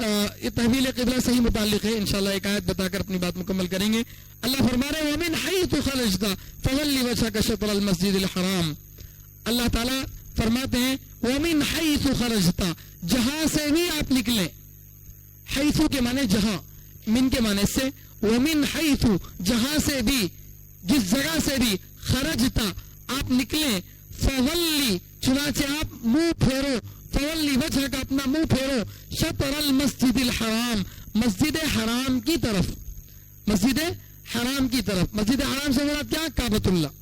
B: یہ تحویل قبلہ سے ہی متعلق ہے، انشاءاللہ ایک آیت بتا کر اپنی بات مکمل کریں گے. اللہ فرما رہے ہیں وَمِنْ حَيْثُ خَرَجْتَ فَوَلِّ وَجْهَكَ شَطْرَ الْمَسْجِدِ الْحَرَامِ. اللہ تعالیٰ فرماتے ہیں وَمِنْ حَيْثُ خَرَجْتَ، جہاں سے بھی آپ نکلیں. حیثو کے معنی جہاں، من کے معنی سے، وَمِنْ حَيْثُ جہاں سے بھی، جس جگہ سے بھی، خرجتا آپ نکلیں، فَوَلِّ چنانچہ آپ منہ پھیرو، فَوَلِّ وَجْهَكَ اپنا منہ پھیرو، شطر المسجد الحرام مسجد حرام کی طرف. مسجد حرام کی طرف. مسجد حرام سے مراد کیا؟ کعبۃ اللہ.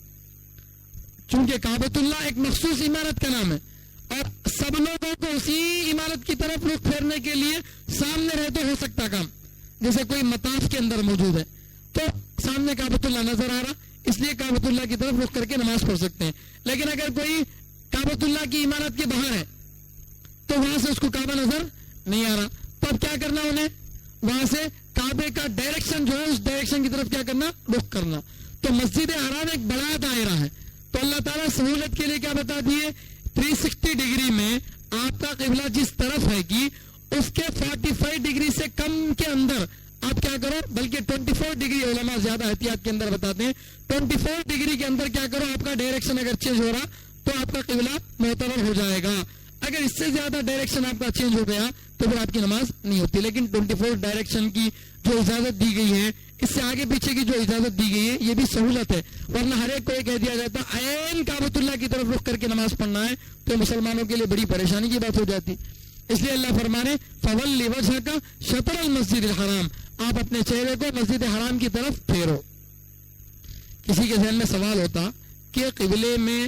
B: چونکہ کعبۃ اللہ ایک مخصوص عمارت کا نام ہے اور سب لوگوں کو اسی عمارت کی طرف رخ پھیرنے کے لیے سامنے رہ تو ہو سکتا کام. جیسے کوئی مطاف کے اندر موجود ہے تو سامنے کعبۃ اللہ نظر آ رہا، اس لیے کعبۃ اللہ کی طرف رخ کر کے نماز پڑھ سکتے ہیں. لیکن اگر کوئی کعبۃ اللہ کی عمارت کے باہر ہے تو وہاں سے اس کو کعبہ نظر نہیں آ رہا، تو اب کیا کرنا انہیں؟ وہاں سے کعبے کا ڈائریکشن جو ہے اس ڈائریکشن کی طرف کیا کرنا؟ رخ کرنا. تو مسجد حرام ایک بڑا دائرہ ہے، تو اللہ تعالیٰ سہولت کے لیے کیا بتا دیے؟ 360 ڈگری میں آپ کا قبلہ جس طرف ہے کہ اس کے 45 ڈگری سے کم کے اندر آپ کیا کرو، بلکہ 24 ڈگری علماء زیادہ احتیاط کے اندر بتاتے ہیں، 24 ڈگری کے اندر کیا کرو، آپ کا ڈائریکشن اگر چینج ہو رہا تو آپ کا قبلہ معتبر ہو جائے گا. اگر اس سے زیادہ ڈائریکشن آپ کا چینج ہو گیا تو پھر آپ کی نماز نہیں ہوتی. لیکن 24 ڈائریکشن کی جو اجازت دی گئی ہے، اس سے آگے پیچھے کی جو اجازت دی گئی ہے، یہ بھی سہولت ہے. ورنہ ہر ایک کو یہ کہہ دیا جاتا عین کعبۃ اللہ کی طرف رخ کر کے نماز پڑھنا ہے تو مسلمانوں کے لیے بڑی پریشانی کی بات ہو جاتی. اس لیے اللہ فرمانے فَوَلِّ وَجْهَكَ شَطْرَ الْمَسْجِدِ الْحَرَامِ، آپ اپنے چہرے کو مسجد حرام کی طرف پھیرو. کسی کے ذہن میں سوال ہوتا کہ قبلے میں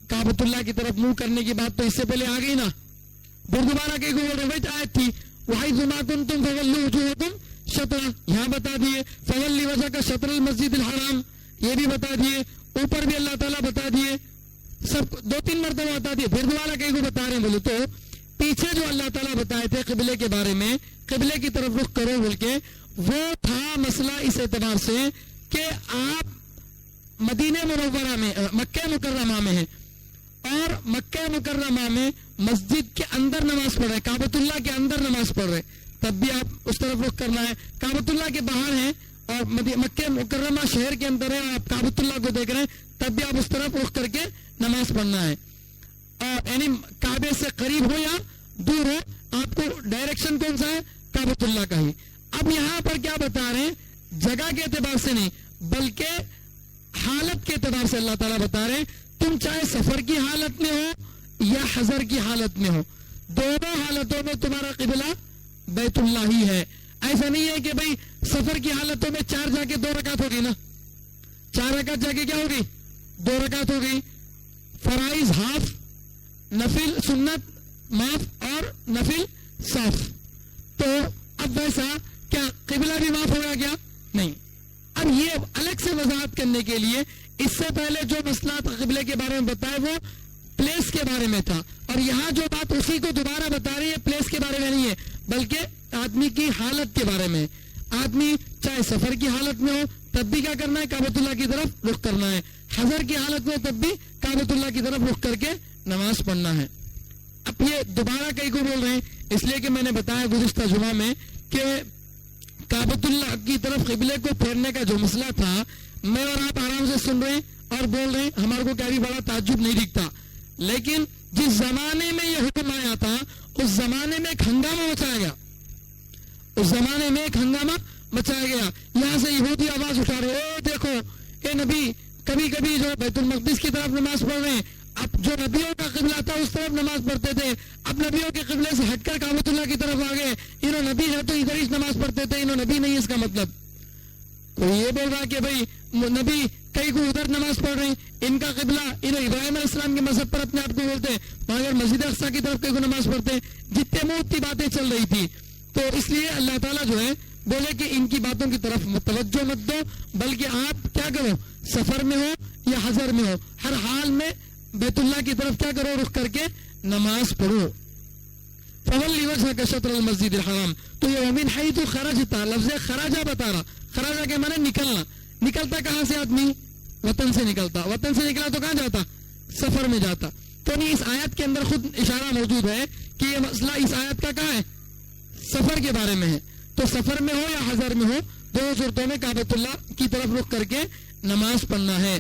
B: کعبۃ اللہ کی طرف منہ کرنے کی بات تو اس سے پہلے آ گئی نا، پھر دوبارہ کئی کو روایت آیت تھی وَحَيْثُ مَا كُنتُمْ فَوَلُّوا وُجُوهَكُمْ شَطْرَهُ، یہاں بتا دیے فَوَلِّ وَجْهَكَ شَطْرَ الْمَسْجِدِ الْحَرَامِ، یہ بھی بتا دیے، اوپر بھی اللہ تعالیٰ بتا دیے، سب 2-3 مرتبہ بتا دیے، پھر دوبارہ کئی کو بتا رہے ہیں. بولے تو پیچھے جو اللہ تعالیٰ بتائے تھے قبلے کے بارے میں، قبلے کی طرف رخ کرو بول کے، وہ تھا مسئلہ اس اعتبار سے کہ آپ مدینہ منورہ میں، مکہ مکرمہ میں ہیں اور مکہ مکرمہ میں مسجد کے اندر نماز پڑھ رہے، کعبۃ اللہ کے اندر نماز پڑھ رہے، تب بھی آپ اس طرف رخ کرنا ہے. کعبۃ اللہ کے باہر ہیں اور مکہ مکرمہ شہر کے اندر ہے اور آپ کعبۃ اللہ کو دیکھ رہے ہیں، تب بھی آپ اس طرف رخ کر کے نماز پڑھنا ہے. اور یعنی کعبے سے قریب ہو یا دور ہو، آپ کو ڈائریکشن کون سا ہے؟ کعبۃ اللہ کا ہی. اب یہاں پر کیا بتا رہے ہیں؟ جگہ کے اعتبار سے نہیں بلکہ حالت کے اعتبار سے اللہ تعالیٰ بتا رہے ہیں تم چاہے سفر کی حالت میں ہو یا حضر کی حالت میں ہو، دونوں حالتوں میں تمہارا قبلہ بیت اللہ ہی ہے. ایسا نہیں ہے کہ بھئی سفر کی حالتوں میں 4 جا کے 2 رکعت ہوگی نا، 4 رکعت جا کے کیا ہوگی؟ 2 رکعت ہوگی. فرائض ہاف، نفل سنت معاف اور نفل صاف. تو اب ویسا کیا قبلہ بھی معاف ہوگا کیا؟ نہیں. اب یہ الگ سے وضاحت کرنے کے لیے اس سے پہلے جو مسئلہ قبلے کے بارے میں بتایا وہ پلیس کے بارے میں تھا، اور یہاں جو بات اسی کو دوبارہ بتا رہی ہے پلیس کے بارے میں نہیں ہے بلکہ آدمی کی حالت کے بارے میں. آدمی چاہے سفر کی حالت میں ہو تب بھی کیا کرنا ہے؟ کعبۃ اللہ کی طرف رخ کرنا ہے. حضر کی حالت میں تب بھی کعبۃ اللہ کی طرف رخ کر کے نماز پڑھنا ہے. اب یہ دوبارہ کئی کو بول رہے ہیں اس لیے کہ میں نے بتایا گزشتہ جمعہ میں کہ کعبۃ اللہ کی طرف قبلے کو پھیرنے کا جو مسئلہ تھا، میں اور آپ آرام سے سن رہے ہیں اور بول رہے ہیں، ہمارے کو کبھی بڑا تعجب نہیں دکھتا. لیکن جس زمانے میں یہ حکم آیا تھا اس زمانے میں ایک ہنگامہ مچایا گیا، اس زمانے میں ایک ہنگامہ مچایا گیا. یہاں سے یہودی آواز اٹھا رہے، اے دیکھو اے نبی، کبھی کبھی جو بیت المقدس کی طرف نماز پڑھ رہے ہیں، اب جو نبیوں کا قبلہ تھا اس طرف نماز پڑھتے تھے، اب نبیوں کے قبلے سے ہٹ کر کعبۃ اللہ کی طرف آ گئے. انہوں نبی ہے تو ادھر ہی نماز پڑھتے تھے، انہوں نبی نہیں. اس کا مطلب کوئی یہ بول رہا کہ بھائی نبی کئی کو ادھر نماز پڑھ رہے ہیں، ان کا قبلہ انہوں ابراہیم علیہ السلام کے مذہب پر اپنے آپ کو بولتے ہیں، مگر مسجد اقصیٰ کی طرف کئی کو نماز پڑھتے ہیں. جتنے منہ اتنی باتیں چل رہی تھی، تو اس لیے اللہ تعالیٰ جو ہے بولے کہ ان کی باتوں کی طرف توجہ مت دو، بلکہ آپ کیا کرو، سفر میں ہو یا حضر میں ہو، ہر حال میں بیت اللہ کی طرف کیا کرو، رخ کر کے نماز پڑھو. فَوَلِّ وَجْهَكَ شَطْرَ الْمَسْجِدِ الْحَرَامِ. تو یہ وَمِنْ حَيْثُ خَرَجْتَ لفظ خراجہ بتا رہا. خراجہ کے معنی نکلنا. نکلتا کہاں سے آدمی؟ وطن سے نکلتا. وطن سے نکلا تو کہاں جاتا؟ سفر میں جاتا. تو نہیں، اس آیت کے اندر خود اشارہ موجود ہے کہ یہ مسئلہ اس آیت کا کہاں ہے؟ سفر کے بارے میں ہے، تو سفر میں ہو یا حضر میں ہو، دونوں صورتوں میں کعبۃ اللہ کی طرف رخ کر کے نماز پڑھنا ہے۔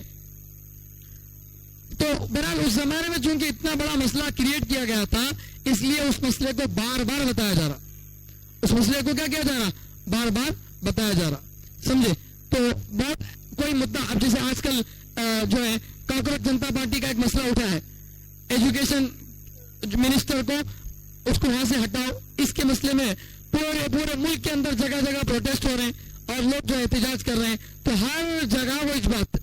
B: تو بہرحال اس زمانے میں چونکہ اتنا بڑا مسئلہ کریٹ کیا گیا تھا، اس لیے اس مسئلے کو بار بار بتایا جا رہا، اس مسئلے کو کیا کیا جا رہا، بار بار بتایا جا رہا، سمجھے؟ تو بہت کوئی مدعا، اب جیسے آج کل جو ہے کاکروچ جنتا پارٹی کا ایک مسئلہ اٹھا ہے، ایجوکیشن منسٹر کو اس کو وہاں سے ہٹاؤ، اس کے مسئلے میں پورے ملک کے اندر جگہ جگہ پروٹیسٹ ہو رہے ہیں اور لوگ جو احتجاج کر رہے ہیں، تو ہر جگہ وہ ایک بات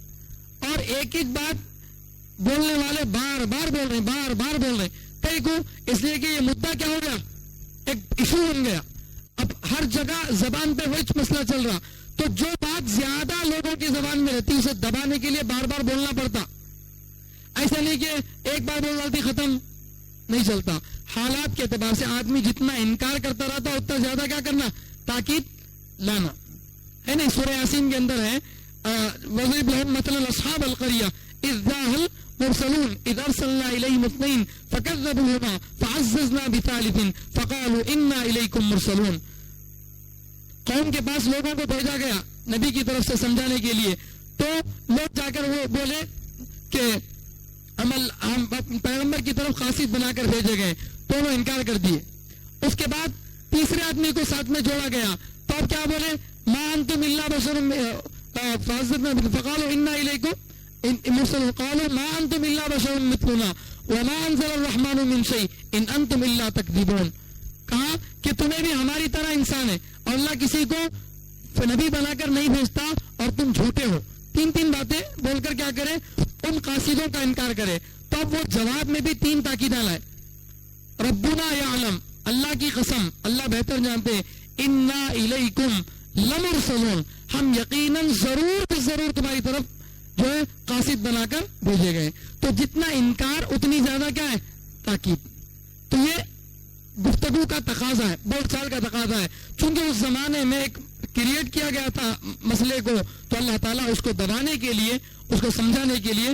B: اور ایک بات بولنے والے بار بار بول رہے ہیں، کئی کو، اس لیے کہ یہ مدعا کیا ہو گیا، ایک ایشو بن گیا، اب ہر جگہ زبان پہ وہی مسئلہ چل رہا، تو جو بات زیادہ لوگوں کی زبان میں رہتی اسے دبانے کے لیے بار بار بولنا پڑتا، ایسا نہیں کہ ایک بار بول ڈالتی ختم، نہیں چلتا، حالات کے اعتبار سے آدمی جتنا انکار کرتا رہتا اتنا زیادہ کیا کرنا، تاکید لانا ہے نا۔ سورہ یاسین کے اندر ہے وَضْرِبْ لَهُم مَثَلًا أَصْحَابَ الْقَرْيَةِ إِذْ جَاءَ الْمُرْسَلُونَ إِذْ أَرْسَلْنَا إِلَيْهِمُ اثْنَيْنِ فَكَذَّبُوهُمَا فَعَزَّزْنَا بِثَالِثٍ فَقَالُوا إِنَّا إِلَيْكُمْ مُرْسَلُونَ۔ قوم کے پاس لوگوں کو بھیجا گیا نبی کی طرف سے سمجھانے کے لیے، تو لوگ جا کر وہ بولے کہ ہم پیغمبر کی طرف قاصد بنا کر بھیجے گئے، تو وہ انکار کر دیے۔ اس کے بعد تیسرے آدمی کو ساتھ میں جوڑا گیا، تو اب کیا بولے، ما انتم الا بشر فقالوا انا الیکم مرسلون، قالوا ما انتم الا بشر مثلنا وما انزل الرحمن من شیء ان انتم الا تکذبون۔ کہا کہ تمہیں بھی ہماری طرح انسان ہے اور اللہ کسی کو نبی بنا کر نہیں بھیجتا اور تم جھوٹے ہو، تین باتیں بول کر کیا کرے، ان قاصدوں کا انکار کرے۔ تو اب وہ جواب میں بھی 3 تاکیدیں لائے، ربنا یعلم، اللہ کی قسم، اللہ بہتر جانتے، انا الیکم لمرسلون، ہم یقیناً ضرور تمہاری طرف جو ہے قاصد بنا کر بھیجے گئے۔ تو جتنا انکار اتنی زیادہ کیا ہے، تاکید۔ تو یہ گفتگو کا تقاضا ہے، بول چال کا تقاضا ہے، چونکہ اس زمانے میں ایک کریٹ کیا گیا تھا مسئلے کو، تو اللہ تعالیٰ اس کو دبانے کے لیے، اس کو سمجھانے کے لیے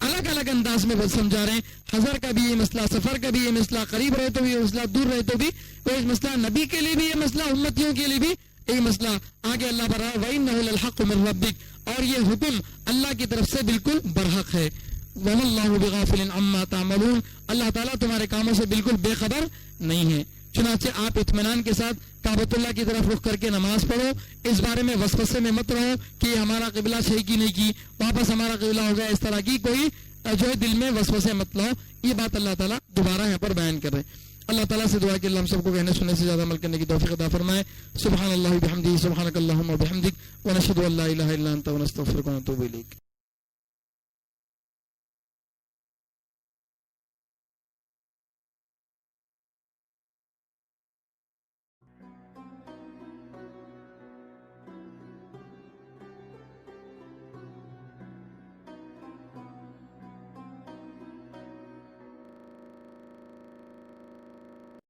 B: الگ الگ انداز میں سمجھا رہے ہیں۔ حضر کا بھی یہ مسئلہ، سفر کا بھی یہ مسئلہ، قریب رہے تو بھی یہ مسئلہ، دور رہے تو بھی وہ مسئلہ، نبی کے لیے بھی یہ مسئلہ، امتیوں کے لیے بھی یہ مسئلہ۔ آگے اللہ بر وَإِنَّهُ لَلْحَقُّ مِن رَبِّكَ، اور یہ حکم اللہ کی طرف سے بالکل برحق ہے۔ وَمَا اللَّهُ بِغَافِلٍ عَمَّا تَعْمَلُونَ، اللہ تعالیٰ تمہارے کاموں سے بالکل بے خبر نہیں ہے۔ چنانچہ آپ اطمینان کے ساتھ کعبۃ اللہ کی طرف رخ کر کے نماز پڑھو، اس بارے میں وسوسے میں مت رہو کہ یہ ہمارا قبلہ صحیح کی نہیں کی، واپس ہمارا قبلہ ہو گیا، اس طرح کی کوئی جو ہے دل میں وسوسے مت لاؤ۔ یہ بات اللہ تعالیٰ دوبارہ یہاں پر بیان کر رہے ہیں۔ اللہ تعالیٰ سے دعا کہ اللہ ہم سب کو کہنے سننے سے زیادہ عمل کرنے کی توفیق عطا فرمائے۔ سبحان اللہ بحمدہ، سبحانک اللہم وبحمدک، ونشہد ان لا الہ الا انت، ونستغفرک ونتوب الیک۔